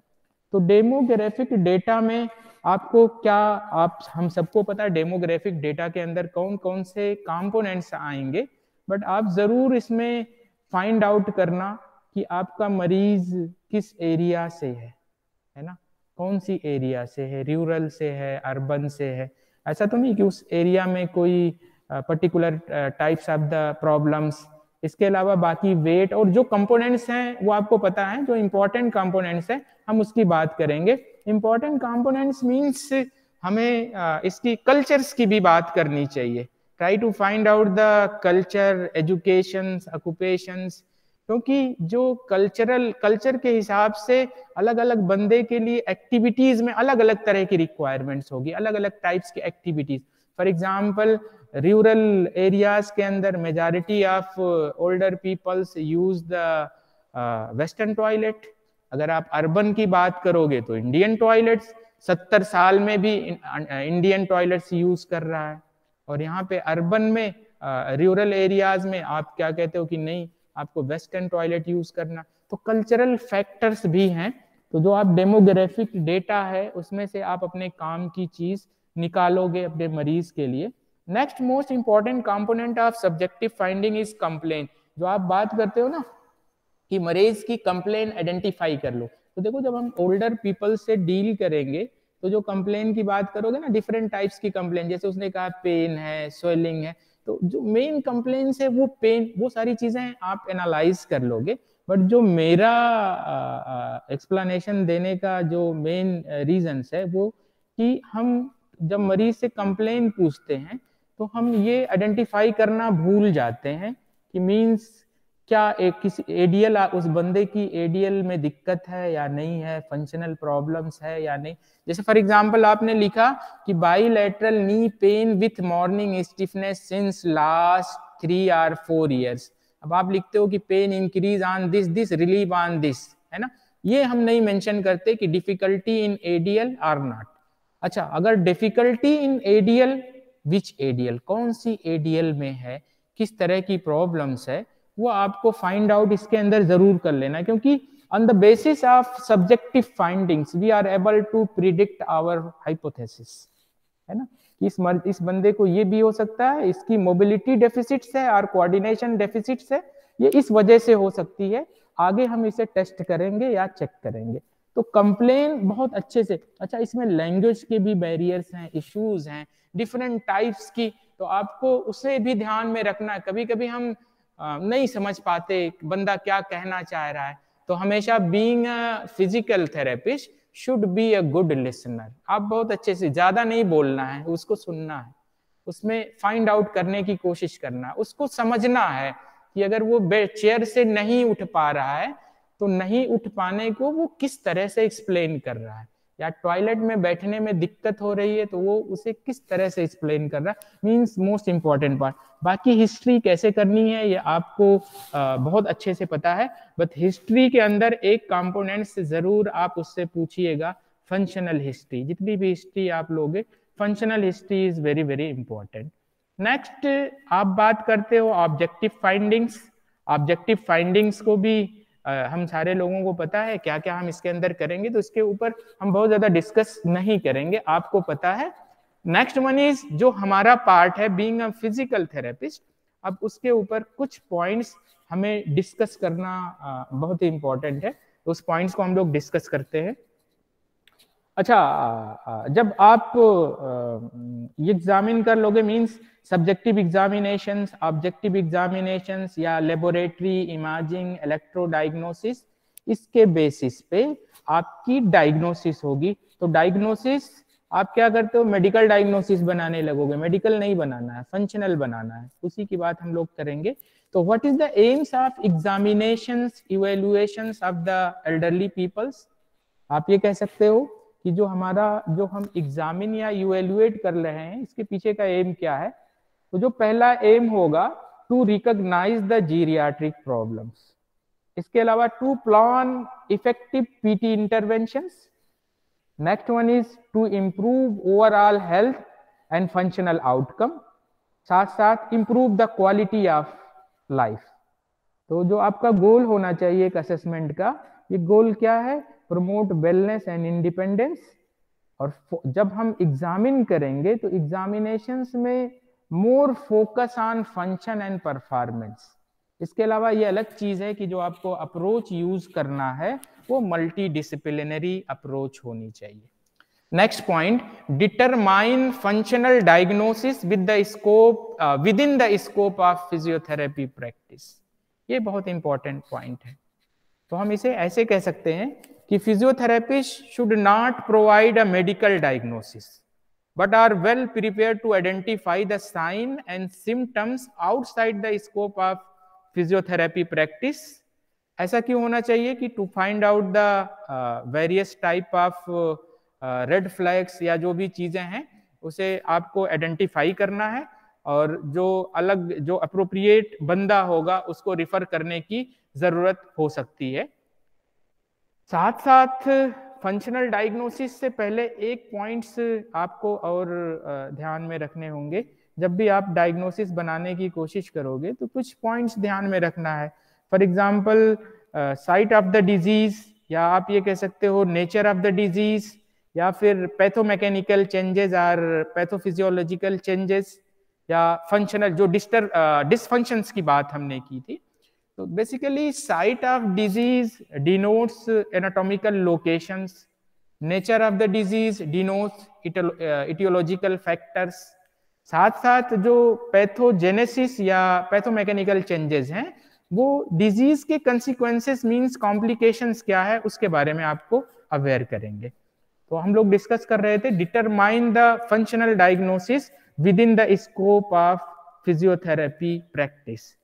तो डेमोग्राफिक डेटा में आपको क्या, आप हम सबको पता है डेमोग्राफिक डेटा के अंदर कौन कौन से कंपोनेंट्स आएंगे, बट आप जरूर इसमें फाइंड आउट करना कि आपका मरीज किस एरिया से है ना, कौन सी एरिया से है, रूरल से है, अर्बन से है। ऐसा तो नहीं कि उस एरिया में कोई particular types of the problems. इसके अलावा बाकी वेट और जो कंपोनेंट्स हैं वो आपको पता है, जो इंपॉर्टेंट कंपोनेंट्स हैं हम उसकी बात करेंगे। इंपॉर्टेंट कंपोनेंट्स मींस हमें इसकी कल्चर्स की भी बात करनी चाहिए। Try to find out the culture, education, occupations, क्योंकि जो कल्चर के हिसाब से अलग अलग बंदे के लिए एक्टिविटीज में अलग अलग तरह की रिक्वायरमेंट्स होगी, अलग अलग टाइप्स की activities. For example rural areas के अंदर majority of older peoples use the western toilet. अगर आप अर्बन की बात करोगे तो इंडियन टॉयलेट्स, 70 साल में भी इंडियन टॉयलेट्स यूज कर रहा है। और यहाँ पे अर्बन में रूरल एरियाज में आप क्या कहते हो कि नहीं, आपको वेस्टर्न टॉयलेट यूज करना। तो कल्चरल फैक्टर्स भी हैं। तो जो आप डेमोग्राफिक डेटा है उसमें से आप अपने काम की चीज निकालोगे अपने मरीज के लिए। Next most important component of subjective finding is complain. जो आप बात करते हो ना कि मरीज की कंप्लेन आइडेंटिफाई कर लो, तो देखो जब हम ओल्डर पीपल से डील करेंगे तो जो कंप्लेन की बात करोगे ना, डिफरेंट टाइप्स की कंप्लेन, जैसे उसने कहा पेन है, स्वेलिंग है, तो जो मेन कंप्लेन है वो पेन, वो सारी चीजें आप एनालाइज कर लोगे। बट जो मेरा एक्सप्लेनेशन देने का जो मेन रीजंस है वो कि हम जब मरीज से कंप्लेन पूछते हैं तो हम ये आइडेंटिफाई करना भूल जाते हैं कि मींस क्या एक किसी एडीएल, उस बंदे की एडीएल में दिक्कत है या नहीं है, फंक्शनल प्रॉब्लम्स है या नहीं। जैसे फॉर एग्जांपल आपने लिखा कि bilateral knee pain with morning stiffness since last 3 or 4 years। अब आप लिखते हो कि pain increase on this relieve on this, है ना। ये हम नहीं मेंशन करते कि difficulty in ADL or not. अच्छा, अगर difficulty in ADL, which ADL, कौन सी एडीएल में है, किस तरह की प्रॉब्लम्स है, वो आपको फाइंड आउट इसके अंदर जरूर कर लेना, क्योंकि on the basis of subjective findings we are able to predict our hypothesis, है ना। इस बंदे को ये भी हो सकता है, इसकी मोबिलिटी डेफिसिट्स है और कोऑर्डिनेशन डेफिसिट्स है, ये इस वजह से हो सकती है। आगे हम इसे टेस्ट करेंगे या चेक करेंगे। तो कंप्लेन बहुत अच्छे से, अच्छा इसमें लैंग्वेज के भी बैरियर्स हैं, इश्यूज हैं डिफरेंट टाइप्स की, तो आपको उसे भी ध्यान में रखना। कभी कभी हम नहीं समझ पाते बंदा क्या कहना चाह रहा है, तो हमेशा being a physical therapist should be a good listener. आप बहुत अच्छे से, ज्यादा नहीं बोलना है, उसको सुनना है, उसमें फाइंड आउट करने की कोशिश करना है, उसको समझना है कि अगर वो चेयर से नहीं उठ पा रहा है तो नहीं उठ पाने को वो किस तरह से एक्सप्लेन कर रहा है, या टॉयलेट में बैठने में दिक्कत हो रही है तो वो उसे किस तरह से एक्सप्लेन कर रहा है, मींस मोस्ट इंपॉर्टेंट पार्ट। बाकी हिस्ट्री कैसे करनी है ये आपको बहुत अच्छे से पता है, बट हिस्ट्री के अंदर एक कंपोनेंट से जरूर आप उससे पूछिएगा, फंक्शनल हिस्ट्री। जितनी भी हिस्ट्री आप लोगे, functional history is very very important. Next आप बात करते हो ऑब्जेक्टिव फाइंडिंग्स। ऑब्जेक्टिव फाइंडिंग्स को भी हम सारे लोगों को पता है क्या क्या हम इसके अंदर करेंगे, तो इसके ऊपर हम बहुत ज्यादा डिस्कस नहीं करेंगे, आपको पता है। नेक्स्ट वन इज जो हमारा पार्ट है बीइंग अ फिजिकल थेरेपिस्ट, अब उसके ऊपर कुछ पॉइंट्स हमें डिस्कस करना बहुत ही इंपॉर्टेंट है, तो उस पॉइंट्स को हम लोग डिस्कस करते हैं। अच्छा, जब आप ये एग्जामिन कर लोगे, means subjective examinations, objective examinations या लेबोरेटरी इमेजिंग, इलेक्ट्रो डायग्नोसिस, इसके बेसिस पे आपकी डायग्नोसिस होगी। तो डायग्नोसिस आप क्या करते हो, मेडिकल डायग्नोसिस बनाने लगोगे, मेडिकल नहीं बनाना है, फंक्शनल बनाना है, उसी की बात हम लोग करेंगे। तो what is the aims of examinations, evaluations of the elderly peoples. आप ये कह सकते हो कि जो हम एग्जामिन या इवैल्यूएट कर रहे हैं, इसके पीछे का एम क्या है। तो जो पहला एम होगा, to recognise the geriatric problems. इसके अलावा to plan effective PT interventions. Next one is to improve overall health and functional outcome, साथ साथ improve the quality of life. तो जो आपका गोल होना चाहिए एक असेसमेंट का, ये गोल क्या है? Promote wellness and independence. और जब हम एग्जामिन करेंगे तो एग्जामिनेशंस में मोर focus on function and performance. इसके अलावा ये अलग चीज है कि जो आपको अप्रोच यूज करना है वो मल्टी डिसिप्लिनरी अप्रोच होनी चाहिए। Next point, determine functional diagnosis with the scope with in the scope of physiotherapy practice. ये बहुत इंपॉर्टेंट पॉइंट है। तो हम इसे ऐसे कह सकते हैं कि physiotherapist should not provide a medical diagnosis but are well prepared to identify the sign and symptoms outside the scope of physiotherapy practice. ऐसा क्यों होना चाहिए कि to find out the various type of red flags या जो भी चीजें हैं उसे आपको आइडेंटिफाई करना है, और जो अलग जो अप्रोप्रिएट बंदा होगा उसको रिफर करने की जरूरत हो सकती है। साथ साथ फंक्शनल डायग्नोसिस से पहले एक पॉइंट्स आपको और ध्यान में रखने होंगे। जब भी आप डायग्नोसिस बनाने की कोशिश करोगे तो कुछ पॉइंट्स ध्यान में रखना है। For example site of the disease, या आप ये कह सकते हो नेचर ऑफ द डिजीज, या फिर पैथोमैकेनिकल चेंजेस और पैथोफिजियोलॉजिकल चेंजेस, या फंक्शनल जो डिसफंक्शंस की बात हमने की थी। तो basically site of disease denotes anatomical locations, nature of the disease denotes aetiological factors. साथ साथ जो पैथोजेनेसिस या पैथोमैकेनिकल चेंजेस हैं वो डिजीज के कंसिक्वेंसेस मींस कॉम्प्लिकेशंस क्या है उसके बारे में आपको अवेयर करेंगे। तो हम लोग डिस्कस कर रहे थे determine the functional diagnosis with in the scope of physiotherapy practice.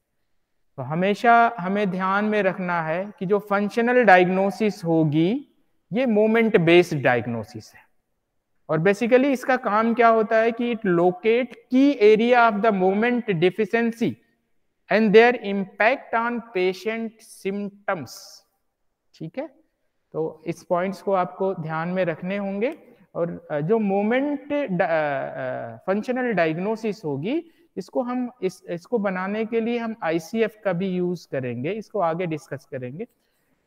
तो हमेशा हमें ध्यान में रखना है कि जो फंक्शनल डायग्नोसिस होगी ये मोमेंट बेस्ड डायग्नोसिस है, और बेसिकली इसका काम क्या होता है कि इट लोकेट की area of the moment deficiency and their impact on patient symptoms. ठीक है, तो इस पॉइंट्स को आपको ध्यान में रखने होंगे। और जो मोमेंट फंक्शनल डायग्नोसिस होगी इसको हम इसको बनाने के लिए हम ICF का भी यूज करेंगे, इसको आगे डिस्कस करेंगे।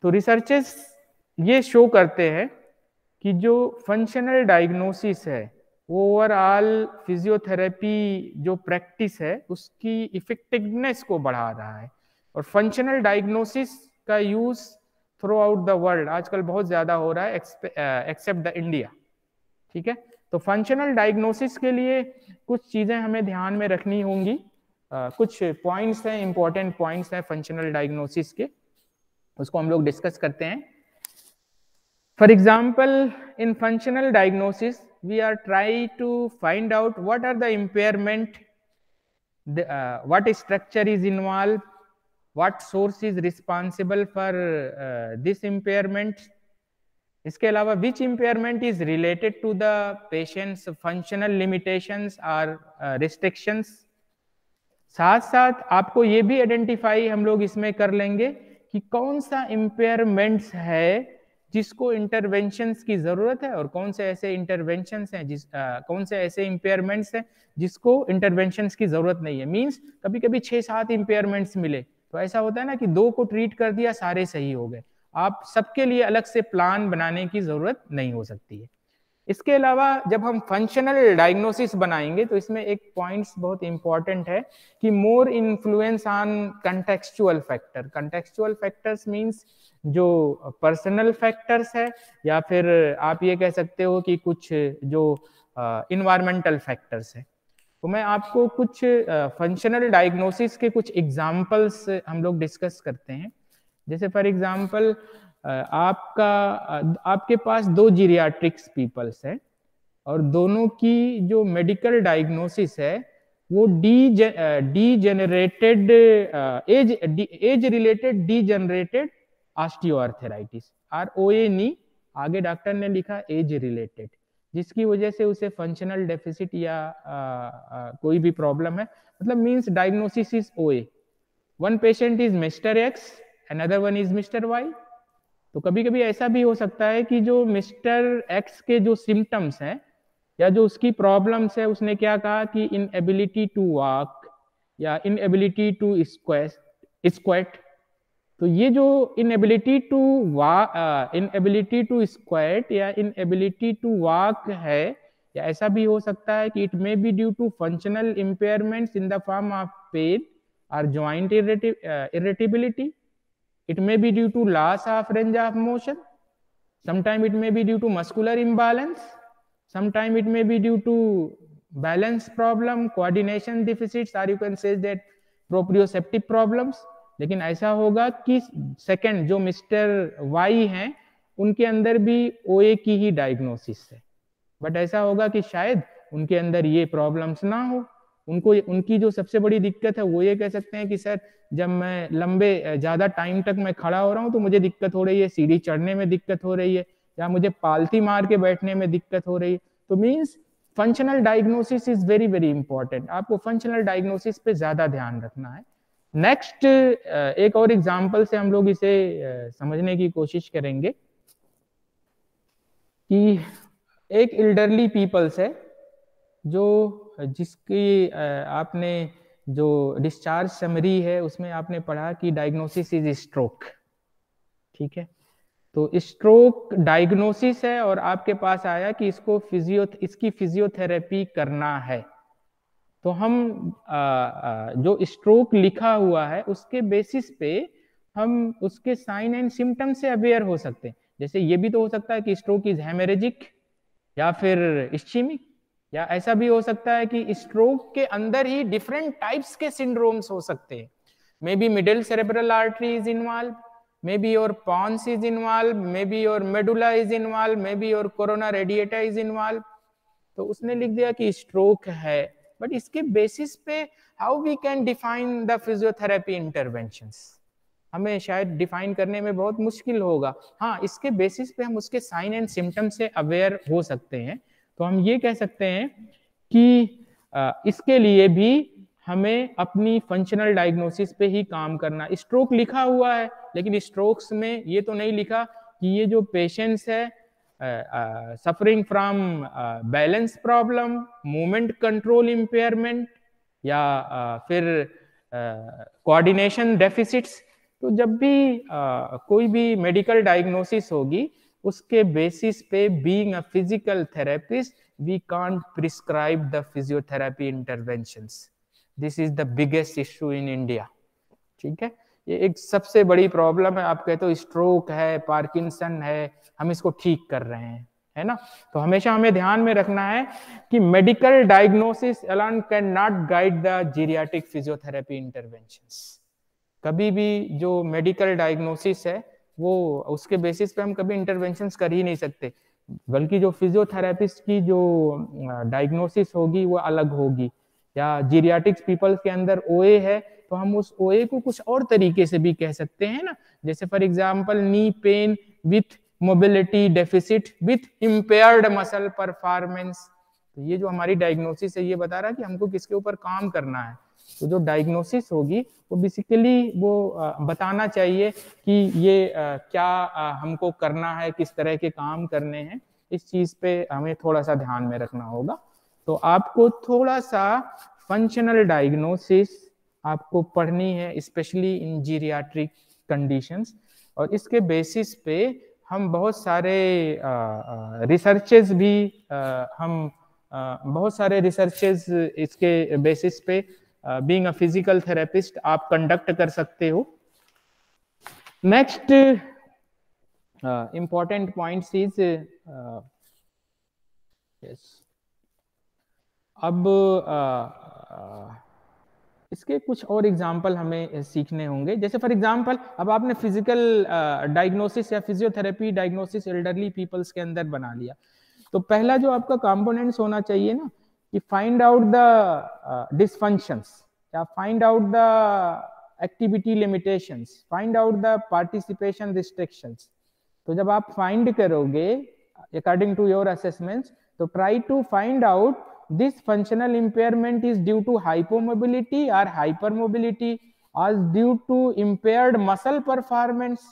तो रिसर्चेस ये शो करते हैं कि जो फंक्शनल डायग्नोसिस है ओवरऑल फिजियोथेरेपी जो प्रैक्टिस है उसकी इफेक्टिवनेस को बढ़ा रहा है, और फंक्शनल डायग्नोसिस का use through out the world आजकल बहुत ज्यादा हो रहा है एक्सेप्ट द इंडिया। ठीक है, तो फंक्शनल डायग्नोसिस के लिए कुछ चीजें हमें ध्यान में रखनी होंगी। कुछ पॉइंट्स हैं, इंपॉर्टेंट पॉइंट्स हैं फंक्शनल डायग्नोसिस के, उसको हम लोग डिस्कस करते हैं। For example in functional diagnosis we are try to find out what are the impairment, what structure is involve, what source is responsible for this impairment. इसके अलावा which impairment is related to the patients functional limitations और restrictions. साथ साथ आपको ये भी identify हम लोग इसमें कर लेंगे कि कौन सा इम्पेयरमेंट्स है जिसको इंटरवेंशंस की जरूरत है, और कौन से ऐसे इंटरवेंशंस हैं कौन से ऐसे इम्पेयरमेंट्स हैं जिसको इंटरवेंशंस की जरूरत नहीं है। मींस कभी कभी 6-7 इम्पेयरमेंट्स मिले तो ऐसा होता है ना कि 2 को ट्रीट कर दिया सारे सही हो गए, आप सबके लिए अलग से प्लान बनाने की जरूरत नहीं हो सकती है। इसके अलावा जब हम फंक्शनल डायग्नोसिस बनाएंगे तो इसमें एक पॉइंट्स बहुत इंपॉर्टेंट है कि मोर influence on contextual factor. Contextual factors means जो पर्सनल फैक्टर्स है, या फिर आप ये कह सकते हो कि कुछ जो इन्वायरमेंटल फैक्टर्स है। तो मैं आपको कुछ फंक्शनल डायग्नोसिस के कुछ एग्जांपल्स हम लोग डिस्कस करते हैं। जैसे फॉर एग्जांपल आपके पास 2 जीरियाट्रिक्स पीपल्स हैं और दोनों की जो मेडिकल डायग्नोसिस है वो degenerated age related degenerated osteoarthritis और OA नी, आगे डॉक्टर ने लिखा एज रिलेटेड, जिसकी वजह से उसे फंक्शनल डेफिसिट या कोई भी प्रॉब्लम है, मतलब means diagnosis is OA। One patient is mister X, another one is mister Y। तो कभी कभी ऐसा भी हो सकता है कि जो मिस्टर X के जो सिम्टम्स हैं या जो उसकी प्रॉब्लम्स है, उसने क्या कहा कि इनएबिलिटी टू वॉक या इनएबिलिटी टू स्क्वेट, तो ये जो इनएबिलिटी टू स्क्वाट या इनएबिलिटी टू वॉक है, या ऐसा भी हो सकता है कि it may be due to functional impairments in the form of pain और joint irritability. It may be due to loss of range of motion. Sometimes it may be due to muscular imbalance. Sometimes it may be due to balance problem, coordination deficits, or you can say that proprioceptive problems. लेकिन ऐसा होगा कि second जो mister Y हैं उनके अंदर भी ओए की ही डायग्नोसिस है, बट ऐसा होगा कि शायद उनके अंदर ये प्रॉब्लम्स ना हो। उनको उनकी जो सबसे बड़ी दिक्कत है वो ये कह सकते हैं कि सर जब मैं लंबे ज़्यादा टाइम तक मैं खड़ा हो रहा हूँ तो मुझे दिक्कत हो रही है, सीढ़ी चढ़ने में दिक्कत हो रही है, या मुझे पालती मार के बैठने में दिक्कत हो रही है। तो means functional diagnosis is very very important. आपको फंक्शनल डायग्नोसिस पे ज़्यादा ध्यान रखना है। नेक्स्ट एक और एग्जाम्पल से हम लोग इसे समझने की कोशिश करेंगे कि एक एल्डरली पीपल्स है जो जिसकी आपने जो डिस्चार्ज समरी है उसमें आपने पढ़ा कि डायग्नोसिस इज स्ट्रोक। ठीक है, तो स्ट्रोक डायग्नोसिस है और आपके पास आया कि इसकी फिजियोथेरेपी करना है। तो हम जो स्ट्रोक लिखा हुआ है उसके बेसिस पे हम उसके साइन एंड सिम्टम से अवेयर हो सकते हैं। जैसे ये भी तो हो सकता है कि स्ट्रोक इज हेमरेजिक या फिर इश्चीमिक, या ऐसा भी हो सकता है कि स्ट्रोक के अंदर ही डिफरेंट टाइप्स के सिंड्रोम्स हो सकते हैं। May be middle cerebral artery is involve, may be your pons is involve, may be your medulla is involve, may be your corona radiata is involve. तो उसने लिख दिया कि स्ट्रोक है, बट इसके बेसिस पे how we can define the physiotherapy interventions, हमें शायद डिफाइन करने में बहुत मुश्किल होगा। हाँ, इसके बेसिस पे हम उसके साइन एंड सिम्टम से अवेयर हो सकते हैं। तो हम ये कह सकते हैं कि इसके लिए भी हमें अपनी फंक्शनल डायग्नोसिस पे ही काम करना। स्ट्रोक लिखा हुआ है लेकिन स्ट्रोक्स में ये तो नहीं लिखा कि ये जो पेशेंट्स है suffering from balance problem, movement control impairment, या फिर कोऑर्डिनेशन डेफिसिट्स। तो जब भी कोई भी मेडिकल डायग्नोसिस होगी उसके बेसिस पे being a physical therapist we can't prescribe the physiotherapy interventions. This is the biggest issue in India. ठीक है, ये एक सबसे बड़ी प्रॉब्लम है। आप कहते हो स्ट्रोक है, पार्किंसन है, हम इसको ठीक कर रहे हैं, है ना। तो हमेशा हमें ध्यान में रखना है कि medical diagnosis alone can not guide the geriatric physiotherapy interventions. कभी भी जो मेडिकल डायग्नोसिस है वो उसके बेसिस पे हम कभी इंटरवेंशंस कर ही नहीं सकते, बल्कि जो फिजियोथेरेपिस्ट की जो डायग्नोसिस होगी वो अलग होगी। या जीरियाट्रिक्स पीपल्स के अंदर ओए है तो हम उस ओए को कुछ और तरीके से भी कह सकते हैं ना, जैसे for example knee pain with mobility deficit with impaired muscle performance. तो ये जो हमारी डायग्नोसिस है ये बता रहा है कि हमको किसके ऊपर काम करना है। तो जो डायग्नोसिस होगी वो बेसिकली वो बताना चाहिए कि ये क्या हमको करना है, किस तरह के काम करने हैं। इस चीज पे हमें थोड़ा सा ध्यान में रखना होगा। तो आपको थोड़ा सा फंक्शनल डायग्नोसिस आपको पढ़नी है, स्पेशली इन जीरियाट्रिक कंडीशंस, और इसके बेसिस पे हम बहुत सारे रिसर्चेस भी बहुत सारे रिसर्चेस इसके बेसिस पे बीइंग अ फिजिकल थेरेपिस्ट आप कंडक्ट कर सकते हो। नेक्स्ट इंपॉर्टेंट पॉइंट्स इज अब इसके कुछ और एग्जाम्पल हमें सीखने होंगे। जैसे फॉर एग्जाम्पल अब आपने फिजिकल डायग्नोसिस या फिजियोथेरेपी डायग्नोसिस एल्डरली पीपल्स के अंदर बना लिया, तो पहला जो आपका कंपोनेंट्स होना चाहिए ना कि फाइंड आउट द डिसफंक्शंस, या find out the activity limitations, find out the participation restrictions. तो जब आप फाइंड करोगे अकॉर्डिंग टू योर असेसमेंट्स, तो try to find out this functional impairment is due to hypomobility or hypermobility, or due to impaired muscle performance.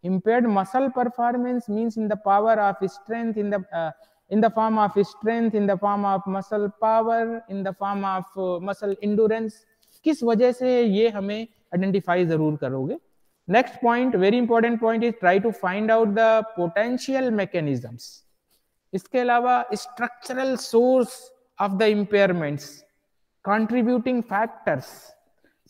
Impaired muscle performance means in the power of strength, in the form of strength, in the form of muscle power, in the form of muscle endurance. किस वजह से ये हमें identify जरूर करोगे। Next point, very important point, is try to find out the potential mechanisms. इसके अलावा structural source of the impairments, contributing factors,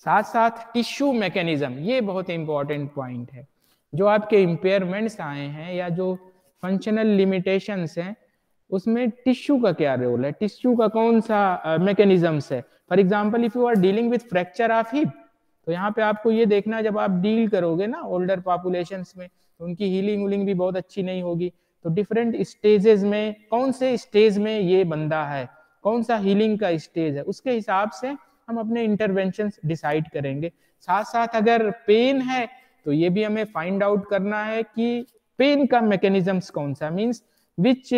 साथ साथ टिश्यू मैकेनिज्म। ये बहुत इंपॉर्टेंट पॉइंट है। जो आपके इम्पेयरमेंट्स आए हैं या जो फंक्शनल लिमिटेशंस हैं, उसमें टिश्यू का क्या रोल है, टिश्यू का कौन सा मैकेनिज्म्स है। For example if you are dealing with fracture of hip, तो यहाँ पे आपको ये देखना, जब आप डील करोगे ना ओल्डर पॉपुलेशंस में, तो उनकी हीलिंग वूलिंग भी बहुत अच्छी नहीं होगी। तो डिफरेंट स्टेजेस में कौन से स्टेज में ये बंदा है, कौन सा हीलिंग का स्टेज है, उसके हिसाब से हम अपने इंटरवेंशन डिसाइड करेंगे। साथ साथ अगर पेन है तो ये भी हमें फाइंड आउट करना है कि पेन का मैकेनिज्म्स कौन सा, means which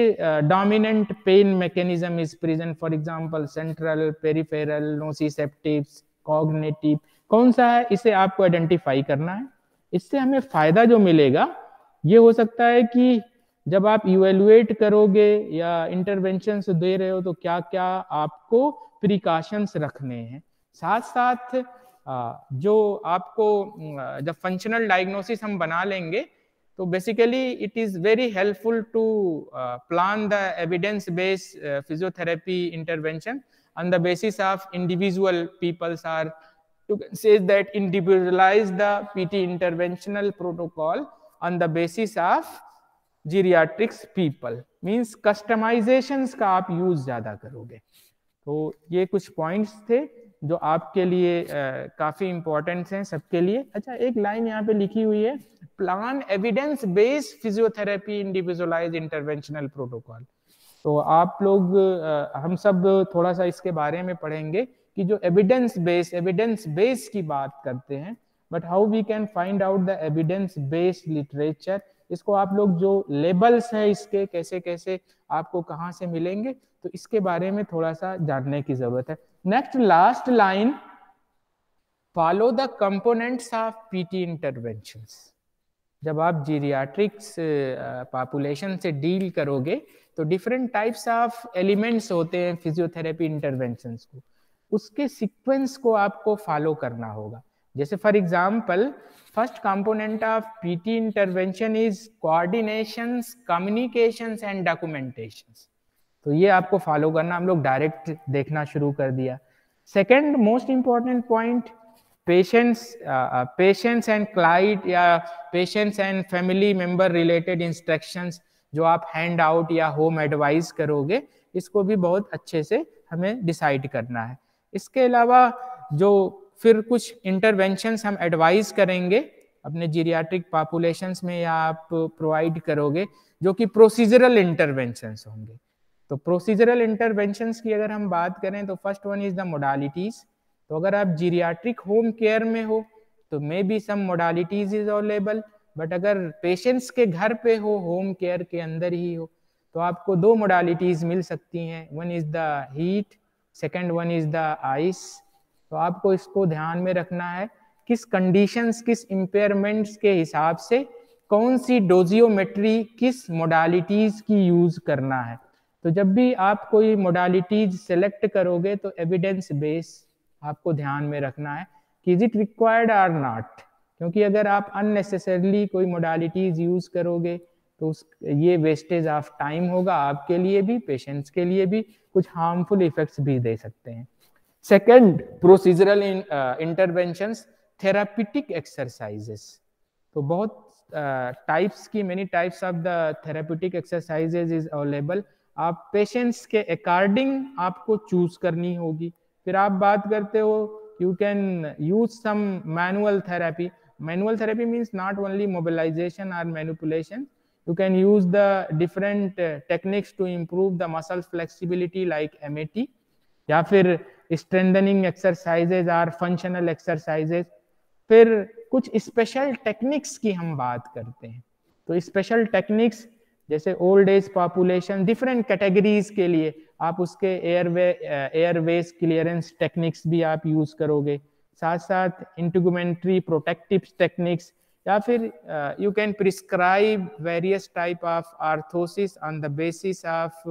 dominant pain mechanism is present, for example central, peripheral, nociceptive, cognitive, कौन सा है, इसे आपको आइडेंटिफाई करना है। इससे हमें फायदा जो मिलेगा ये हो सकता है कि जब आप इवेलुएट करोगे या इंटरवेंशन दे रहे हो तो क्या क्या आपको प्रिकॉशंस रखने हैं। साथ साथ जो आपको जब फंक्शनल डायग्नोसिस हम बना लेंगे तो basically it is very helpful to plan the evidence based physiotherapy intervention on the basis of individual people's, or you can say that individualize the PT interventional protocol on the basis of geriatrics people, means customizations का आप use ज्यादा करोगे। तो ये कुछ points थे जो आपके लिए काफी इंपॉर्टेंट हैं सबके लिए। अच्छा, एक लाइन यहाँ पे लिखी हुई है, plan evidence based physiotherapy individualised interventional protocol. तो आप लोग हम सब थोड़ा सा इसके बारे में पढ़ेंगे कि जो एविडेंस बेस की बात करते हैं, but how we can find out the evidence based literature. इसको आप लोग जो लेबल्स हैं इसके कैसे कैसे आपको कहाँ से मिलेंगे, तो इसके बारे में थोड़ा सा जानने की जरूरत है। Next last line, follow the components of PT interventions. जब आप जीरियाट्रिक्स पॉपुलेशन से डील करोगे तो डिफरेंट टाइप्स ऑफ एलिमेंट्स होते हैं फिजियोथेरेपी इंटरवेंशंस को, उसके सीक्वेंस को आपको फॉलो करना होगा। जैसे for example first component of PT intervention is coordinations, communications and documentations. तो ये आपको फॉलो करना, हम लोग डायरेक्ट देखना शुरू कर दिया। Second most important point, patients and client या patients and family member related instructions जो आप हैंड आउट या होम एडवाइस करोगे, इसको भी बहुत अच्छे से हमें डिसाइड करना है। इसके अलावा जो फिर कुछ इंटरवेंशंस हम एडवाइस करेंगे अपने जीरियाट्रिक पॉपुलेशंस में या आप प्रोवाइड करोगे, जो कि प्रोसीजरल इंटरवेंशंस होंगे। तो प्रोसीजरल इंटरवेंशंस की अगर हम बात करें तो first one is the modalities. तो अगर आप जीरियाट्रिक होम केयर में हो तो may be some modalities is available, but अगर पेशेंट्स के घर पे हो, होम केयर के अंदर ही हो, तो आपको दो मोडालिटीज मिल सकती हैं। One is the heat, second one is the ice. तो आपको इसको ध्यान में रखना है, किस कंडीशंस, किस इम्पेयरमेंट्स के हिसाब से कौन सी डोजियोमेट्री, किस मोडालिटीज की यूज करना है। तो जब भी आप कोई मोडालिटीज सेलेक्ट करोगे तो एविडेंस बेस आपको ध्यान में रखना है कि इज इट रिक्वायर्ड और नॉट, क्योंकि अगर आप अननेसेसरली कोई मोडालिटीज यूज करोगे तो ये वेस्टेज ऑफ टाइम होगा, आपके लिए भी, पेशेंट्स के लिए भी, कुछ हार्मफुल इफेक्ट्स भी दे सकते हैं। Second, procedural interventions, therapeutic exercises. तो बहुत टाइप्स की, many types of the therapeutic exercises is available. आप पेशेंट्स के अकॉर्डिंग आपको चूज करनी होगी। फिर आप बात करते हो you can use some manual therapy. Manual therapy means not only mobilization or manipulation. You can use the different techniques to improve the muscle flexibility like MAT, या फिर strengthening exercises or functional exercises। फिर कुछ special techniques की हम बात करते हैं। तो स्पेशल टेक्निक्स जैसे old age population, different categories के लिए आप उसके एयरवेज क्लियरेंस टेक्निक्स भी आप यूज करोगे। साथ साथ इंटीगुमेंट्री प्रोटेक्टिव टेक्निक्स, या फिर you can prescribe various type of orthosis on the basis of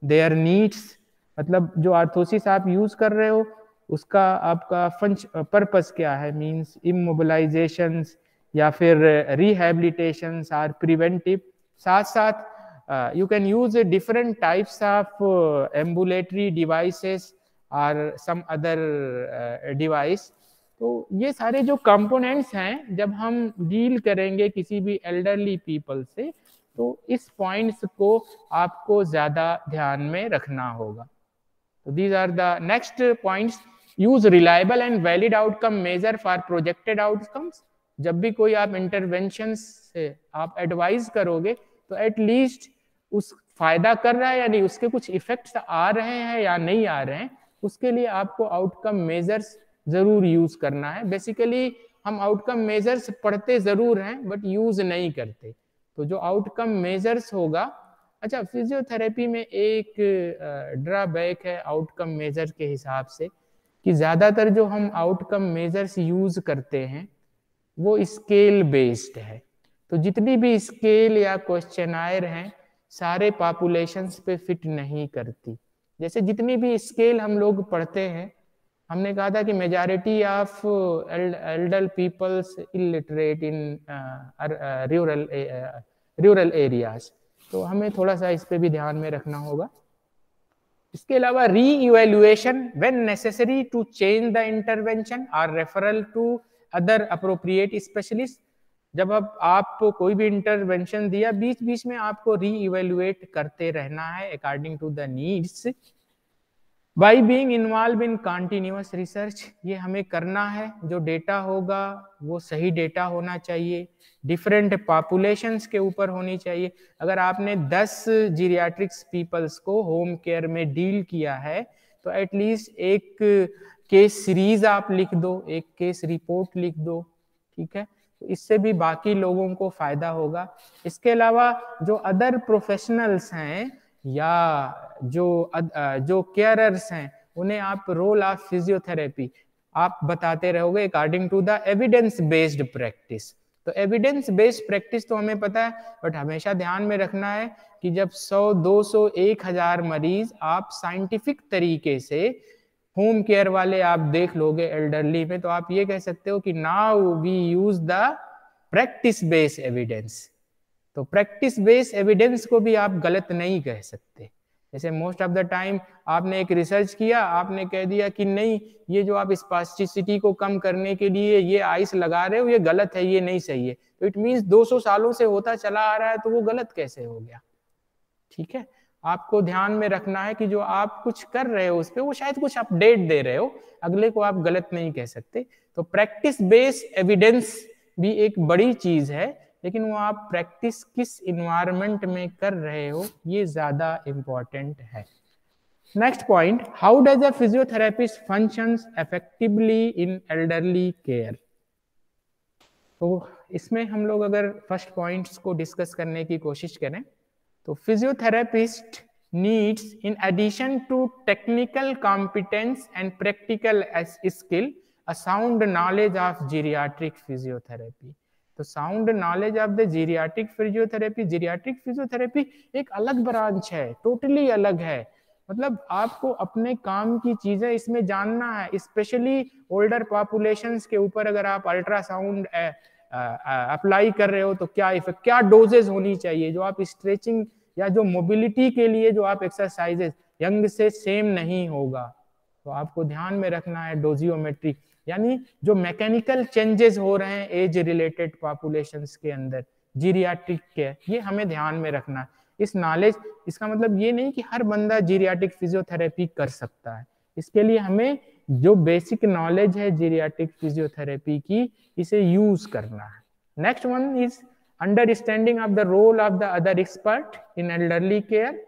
their needs. मतलब जो आर्थोसिस आप यूज कर रहे हो उसका आपका पर्पस क्या है, मींस इमोबिलाइजेशंस या फिर रिहेबिलिटेशन आर प्रिवेंटिव। साथ साथ you can use different types of ambulatory devices और सम अदर डिवाइस। तो ये सारे जो कंपोनेंट्स हैं, जब हम डील करेंगे किसी भी एल्डरली पीपल से, तो इस पॉइंट्स को आपको ज्यादा ध्यान में रखना होगा। तो these are the next points. Use reliable and valid outcome measure for projected outcomes. जब भी कोई आप इंटरवेंशन से आप एडवाइज करोगे तो एटलीस्ट उस फायदा कर रहा है या नहीं, उसके कुछ इफेक्ट्स आ रहे हैं या नहीं आ रहे हैं, उसके लिए आपको आउटकम मेजर्स जरूर यूज करना है। बेसिकली हम आउटकम मेजर्स पढ़ते जरूर हैं बट यूज नहीं करते। तो जो आउटकम मेजर्स होगा, अच्छा फिजियोथेरेपी में एक ड्रॉबैक है आउटकम मेजर के हिसाब से कि ज्यादातर जो हम आउटकम मेजर्स यूज करते हैं वो स्केल बेस्ड है। तो जितनी भी स्केल या क्वेश्चनायर हैं सारे पॉपुलेशंस पे फिट नहीं करती। जैसे जितनी भी स्केल हम लोग पढ़ते हैं, हमने कहा था कि majority of elder peoples illiterate in rural areas. तो हमें थोड़ा सा इस पे भी ध्यान में रखना होगा। इसके अलावा re evaluation when necessary to change the intervention और referral to other appropriate specialist. जब अब आपको कोई भी इंटरवेंशन दिया, बीच बीच में आपको री इवेल्युएट करते रहना है according to the needs. By being involve in continuous research, ये हमें करना है। जो डेटा होगा वो सही डेटा होना चाहिए, डिफरेंट पॉपुलेशंस के ऊपर होनी चाहिए। अगर आपने 10 जीरियाट्रिक्स पीपल्स को होम केयर में डील किया है तो एटलीस्ट एक केस सीरीज आप लिख दो, एक केस रिपोर्ट लिख दो, ठीक है। तो इससे भी बाकी लोगों को फायदा होगा। इसके अलावा जो अदर प्रोफेशनल्स हैं या जो केयरर्स हैं, उन्हें आप रोल ऑफ फिजियोथेरेपी आप बताते रहोगे according to the evidence based practice. तो एविडेंस बेस्ड प्रैक्टिस तो हमें पता है, बट हमेशा ध्यान में रखना है कि जब 100, 200, 1000 मरीज आप साइंटिफिक तरीके से होम केयर वाले आप देख लोगे एल्डरली में, तो आप ये कह सकते हो कि now we use the practice based evidence. तो प्रैक्टिस बेस्ड एविडेंस को भी आप गलत नहीं कह सकते। जैसे मोस्ट ऑफ द टाइम आपने एक रिसर्च किया, आपने कह दिया कि नहीं ये जो आप स्पास्टिसिटी को कम करने के लिए ये आइस लगा रहे हो ये गलत है, ये नहीं सही है। तो इट मींस 200 सालों से होता चला आ रहा है, तो वो गलत कैसे हो गया? ठीक है, आपको ध्यान में रखना है कि जो आप कुछ कर रहे हो उस पर वो शायद कुछ अपडेट दे रहे हो, अगले को आप गलत नहीं कह सकते। तो प्रैक्टिस बेस्ड एविडेंस भी एक बड़ी चीज है, लेकिन वो आप प्रैक्टिस किस इन्वायरमेंट में कर रहे हो ये ज्यादा इंपॉर्टेंट है। Next point, how does a physiotherapist functions effectively in elderly care. तो इसमें हम लोग अगर फर्स्ट पॉइंट्स को डिस्कस करने की कोशिश करें तो physiotherapist needs in addition to technical competence and practical skill a sound knowledge of geriatric physiotherapy. तो sound knowledge of the geriatric physiotherapy, geriatric physiotherapy एक अलग ब्रांच है, टोटली अलग है। मतलब आपको अपने काम की चीजें इसमें जानना है, स्पेशली ओल्डर पॉपुलेशंस के ऊपर अगर आप अल्ट्रासाउंड अप्लाई कर रहे हो तो क्या इफेक्ट, क्या डोजेज होनी चाहिए, जो आप स्ट्रेचिंग या जो मोबिलिटी के लिए जो आप एक्सरसाइजेस यंग से सेम नहीं होगा। तो आपको ध्यान में रखना है डोजियोमेट्री, यानी जो मैकेनिकल चेंजेस हो रहे हैं एज रिलेटेड पॉपुलेशंस के अंदर जीरियाट्रिक के, ये हमें ध्यान में रखना है। इस नॉलेज, इसका मतलब ये नहीं कि हर बंदा जीरियाट्रिक फिजियोथेरेपी कर सकता है, इसके लिए हमें जो बेसिक नॉलेज है जीरियाट्रिक फिजियोथेरेपी की, इसे यूज करना है। Next one is understanding of the role of the other expert in elderly care,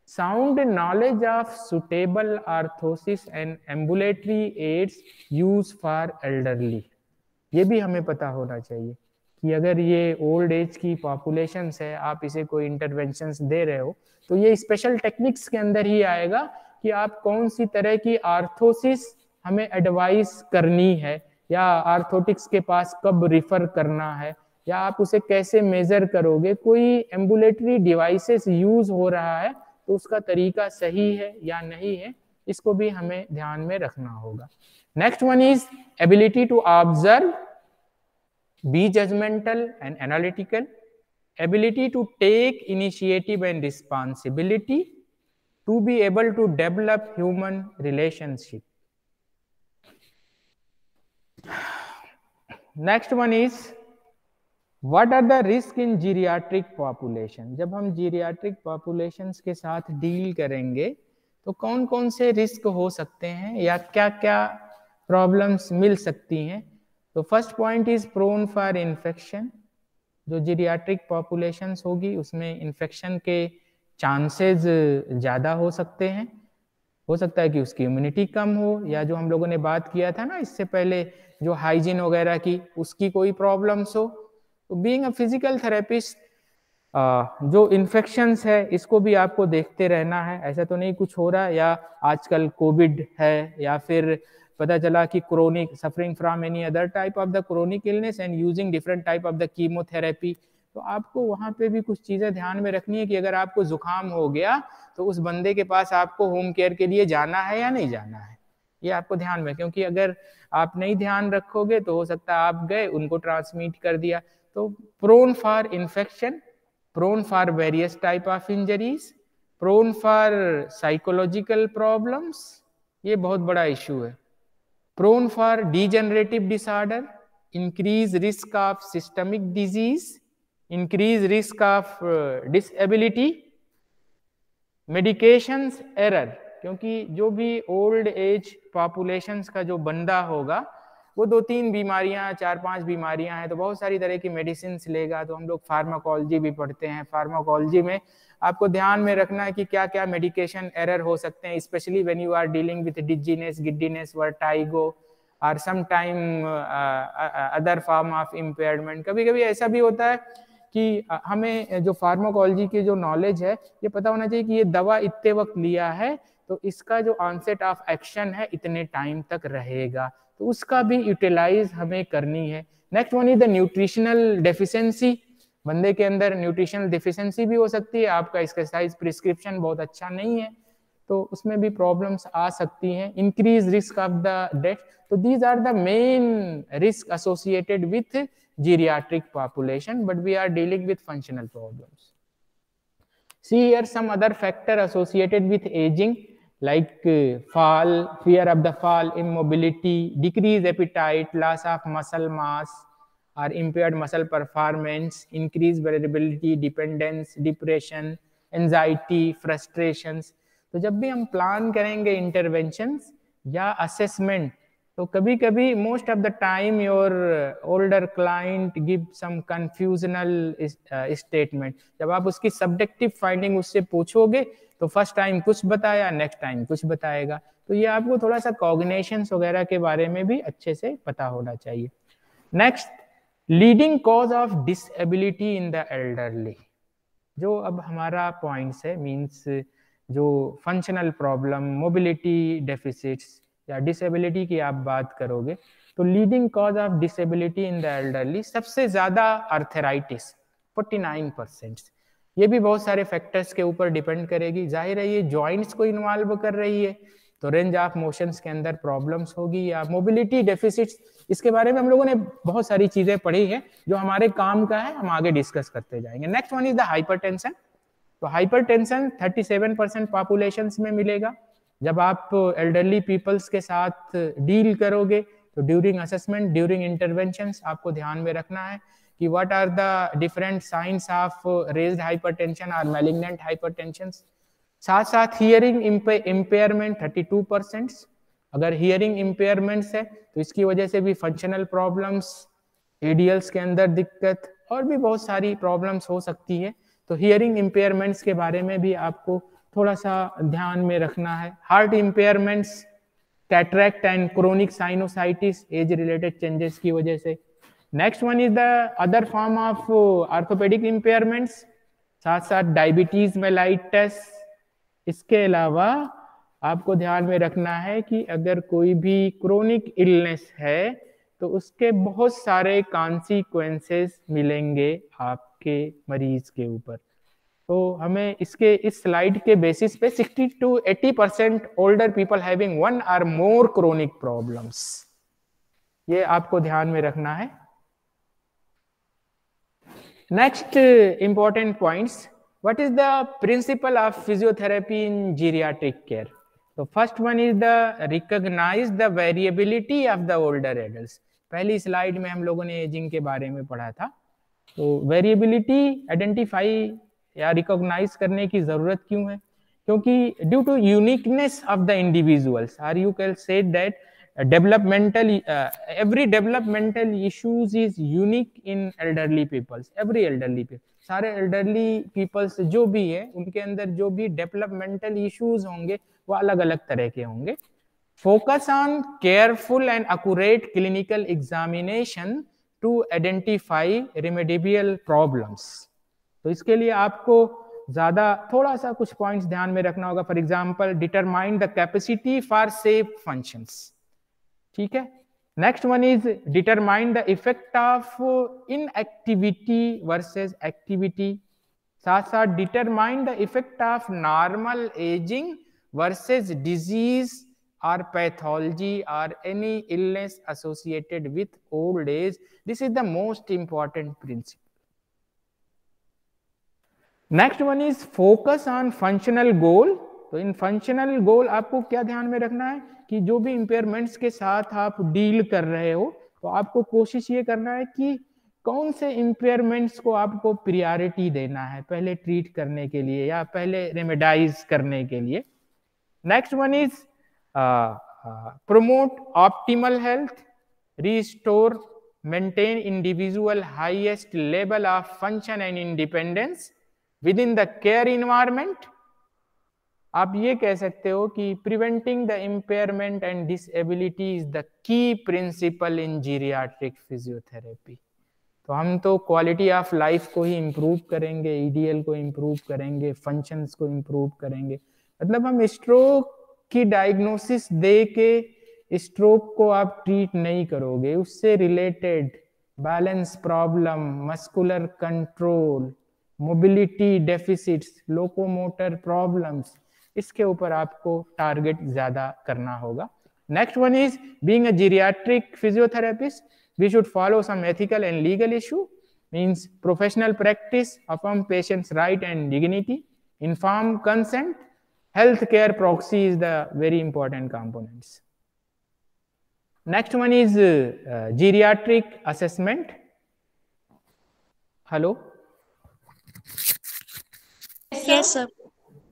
sound knowledge of suitable orthosis and ambulatory aids use for elderly. ये भी हमें पता होना चाहिए कि अगर ये ओल्ड एज की पॉपुलेशन है, आप इसे कोई इंटरवेंशंस दे रहे हो तो ये स्पेशल टेक्निक्स के अंदर ही आएगा कि आप कौन सी तरह की आर्थोसिस हमें एडवाइस करनी है, या आर्थोटिक्स के पास कब रिफर करना है, या आप उसे कैसे मेजर करोगे। कोई एम्बुलेटरी डिवाइसेस यूज हो रहा है तो उसका तरीका सही है या नहीं है, इसको भी हमें ध्यान में रखना होगा। Next one is ability to observe be judgmental and analytical, ability to take initiative and responsibility, to be able to develop human relationship. Next one is, what are the risk in geriatric population? जब हम geriatric populations के साथ deal करेंगे तो कौन कौन से risk हो सकते हैं या क्या क्या प्रॉब्लम्स मिल सकती हैं? तो first point is prone for infection. जो जीरियाट्रिक पॉपुलेशंस होगी उसमें इन्फेक्शन के चांसेस ज़्यादा हो सकते हैं. हो सकता है कि उसकी इम्यूनिटी कम हो, या जो हम लोगों ने बात किया था ना इससे पहले, जो हाइजीन वगैरह की, उसकी कोई प्रॉब्लम्स हो. तो बीइंग अ फिजिकल थेरेपिस्ट, जो इन्फेक्शंस है इसको भी आपको देखते रहना है. ऐसा तो नहीं कुछ हो रहा है, या आजकल कोविड है, या फिर पता चला कि chronic suffering from any other type of the chronic illness and using different type of the chemotherapy. तो आपको वहाँ पे भी कुछ चीज़ें ध्यान में रखनी है कि अगर आपको जुकाम हो गया तो उस बंदे के पास आपको होम केयर के लिए जाना है या नहीं जाना है, ये आपको ध्यान में. क्योंकि अगर आप नहीं ध्यान रखोगे तो हो सकता है आप गए, उनको ट्रांसमिट कर दिया. तो prone for infection, prone for various type of injuries, prone for psychological problems, ये बहुत बड़ा इशू है. Prone for degenerative disorder, increase risk of systemic disease, increase risk of disability, medications error. क्योंकि जो भी ओल्ड एज पॉपुलेशंस का जो बंदा होगा वो 2-3 बीमारियां, 4-5 बीमारियां हैं, तो बहुत सारी तरह की मेडिसिन लेगा. तो हम लोग फार्माकोलॉजी भी पढ़ते हैं. फार्माकोलॉजी में आपको ध्यान में रखना है कि क्या क्या मेडिकेशन एरर हो सकते हैं, specially when you are dealing with dizziness, giddiness, vertigo और some time other form of impairment. कभी कभी ऐसा भी होता है कि हमें जो फार्माकोलॉजी की जो नॉलेज है ये पता होना चाहिए कि ये दवा इतने वक्त लिया है तो इसका जो ऑनसेट ऑफ एक्शन है इतने टाइम तक रहेगा, तो उसका भी यूटिलाइज हमें करनी है. Next one is the nutritional deficiency. बंदे के अंदर न्यूट्रिशनल डेफिशिएंसी भी हो सकती है, आपका एक्सरसाइज प्रिस्क्रिप्शन बहुत अच्छा नहीं है तो उसमें भी प्रॉब्लम्स आ सकती हैं. Increase risk of the death. तो these are the main risk associated with geriatric population, but we are dealing with functional problems. See here some other factor associated with aging, like fall, fear of the fall, immobility, decreased appetite, loss of muscle mass or impaired muscle performance, increased variability, dependence, depression, anxiety, frustrations. तो जब भी हम plan करेंगे interventions या assessment, तो कभी कभी most of the time your older client give some confusional statement. जब आप उसकी सब्जेक्टिव फाइंडिंग उससे पूछोगे तो फर्स्ट टाइम कुछ बताया, नेक्स्ट टाइम कुछ बताएगा. तो ये आपको थोड़ा सा कॉग्निशंस वगैरह के बारे में भी अच्छे से पता होना चाहिए. Next, leading cause of disability in the elderly. जो अब हमारा पॉइंट्स है, मीन्स जो फंक्शनल प्रॉब्लम, मोबिलिटी डेफिसिट्स या डिसेबिलिटी की आप बात करोगे तो leading cause of disability in the elderly सबसे ज्यादा आर्थराइटिस 49%. ये भी बहुत सारे फैक्टर्स के ऊपर डिपेंड करेगी. जाहिर है ये जॉइंट्स को इन्वॉल्व कर रही है तो रेंज ऑफ मोशंस के अंदर प्रॉब्लम्स होगी. या मोबिलिटी डेफिसिट्स, इसके बारे में हम लोगों ने बहुत सारी चीजें पढ़ी है जो हमारे काम का है, हम आगे डिस्कस करते जाएंगे. Next one is the hypertension. तो हाइपरटेंशन 37% पॉपुलेशन में मिलेगा. जब आप एल्डरली पीपल्स के साथ डील करोगे तो ड्यूरिंग असेसमेंट, ड्यूरिंग इंटरवेंशंस आपको ध्यान में रखना है कि what are the different signs of raised hypertension और मैलिग्नेंट हाइपरटेंशन. साथ साथ हियरिंग इम्पेयरमेंट 32%. अगर हियरिंग इम्पेयरमेंट्स है तो इसकी वजह से भी फंक्शनल प्रॉब्लम्स, एडीएल्स के अंदर दिक्कत और भी बहुत सारी प्रॉब्लम्स हो सकती है. तो हियरिंग इम्पेयरमेंट्स के बारे में भी आपको थोड़ा सा ध्यान में रखना है. Heart impairments, cataract and chronic sinusitis as related changes की वजह से. Next one is the other form of orthopaedic impairments, साथ साथ डायबिटीज मेलाइटस. इसके अलावा आपको ध्यान में रखना है कि अगर कोई भी क्रोनिक इलनेस है तो उसके बहुत सारे कॉन्सिक्वेंसेस मिलेंगे आपके मरीज के ऊपर. तो हमें इसके इस स्लाइड के बेसिस पे 60 to 80% older people having one और मोर क्रोनिक प्रॉब्लम्स, ये आपको ध्यान में रखना है. Next important points. What is the principle of physiotherapy in geriatric care? So first one is the recognize the variability of the older adults. पहली slide में हम लोगों ने एजिंग के बारे में पढ़ा था. तो वेरिएबिलिटी आइडेंटिफाई या रिकॉग्नाइज करने की जरूरत क्यों है? क्योंकि due to uniqueness of the individuals, or you can say that developmental every developmental issues is unique in elderly peoples. every elderly people, सारे elderly peoples जो भी है उनके अंदर जो भी developmental issues होंगे वो अलग अलग तरह के होंगे. Focus on careful and accurate clinical examination to identify remedial problems. तो इसके लिए आपको ज्यादा थोड़ा सा कुछ पॉइंट्स ध्यान में रखना होगा. For example, determine the capacity for safe functions. ठीक है. Next one is determine the effect of inactivity versus activity. साथ साथ determine the effect of normal ageing versus disease or pathology or any illness associated with old age. This is the most important principle. Next one is focus on functional goal. तो इन functional गोल आपको क्या ध्यान में रखना है कि जो भी इम्पेयरमेंट्स के साथ आप डील कर रहे हो तो आपको कोशिश ये करना है कि कौन से इम्पेयरमेंट्स को आपको प्रायोरिटी देना है पहले ट्रीट करने के लिए या पहले रेमेडाइज करने के लिए. Next one is promote optimal health, restore, maintain individual highest level of function and independence within the care environment. आप ये कह सकते हो कि preventing the impairment and disability is the key principle in geriatric physiotherapy. तो हम तो quality of life को ही इम्प्रूव करेंगे, ईडीएल को इम्प्रूव करेंगे, फंक्शंस को इम्प्रूव करेंगे. मतलब हम स्ट्रोक की डायग्नोसिस दे के स्ट्रोक को आप ट्रीट नहीं करोगे. उससे related balance problem, muscular control, mobility deficits, locomotor problems, इसके ऊपर आपको टारगेट ज्यादा करना होगा. Next one is being a geriatric physiotherapist we should follow some ethical and legal issue, means professional practice upon patient's right and dignity, informed consent, healthcare proxy is the very important components. Next one is geriatric assessment. Hello. Yes, sir.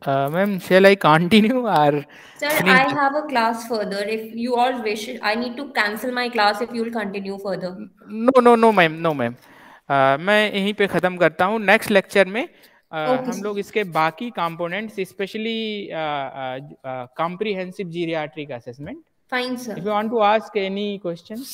Ma'am, shall I continue or? Sir, I have a class further. If you all wish, I need to cancel my class if you will continue further. No, ma'am, no, ma'am. मैं यहीं पे खत्म करता हूँ. Next lecture में हम लोग इसके बाकी components, specially comprehensive geriatric assessment. Fine, sir. If you want to ask any questions.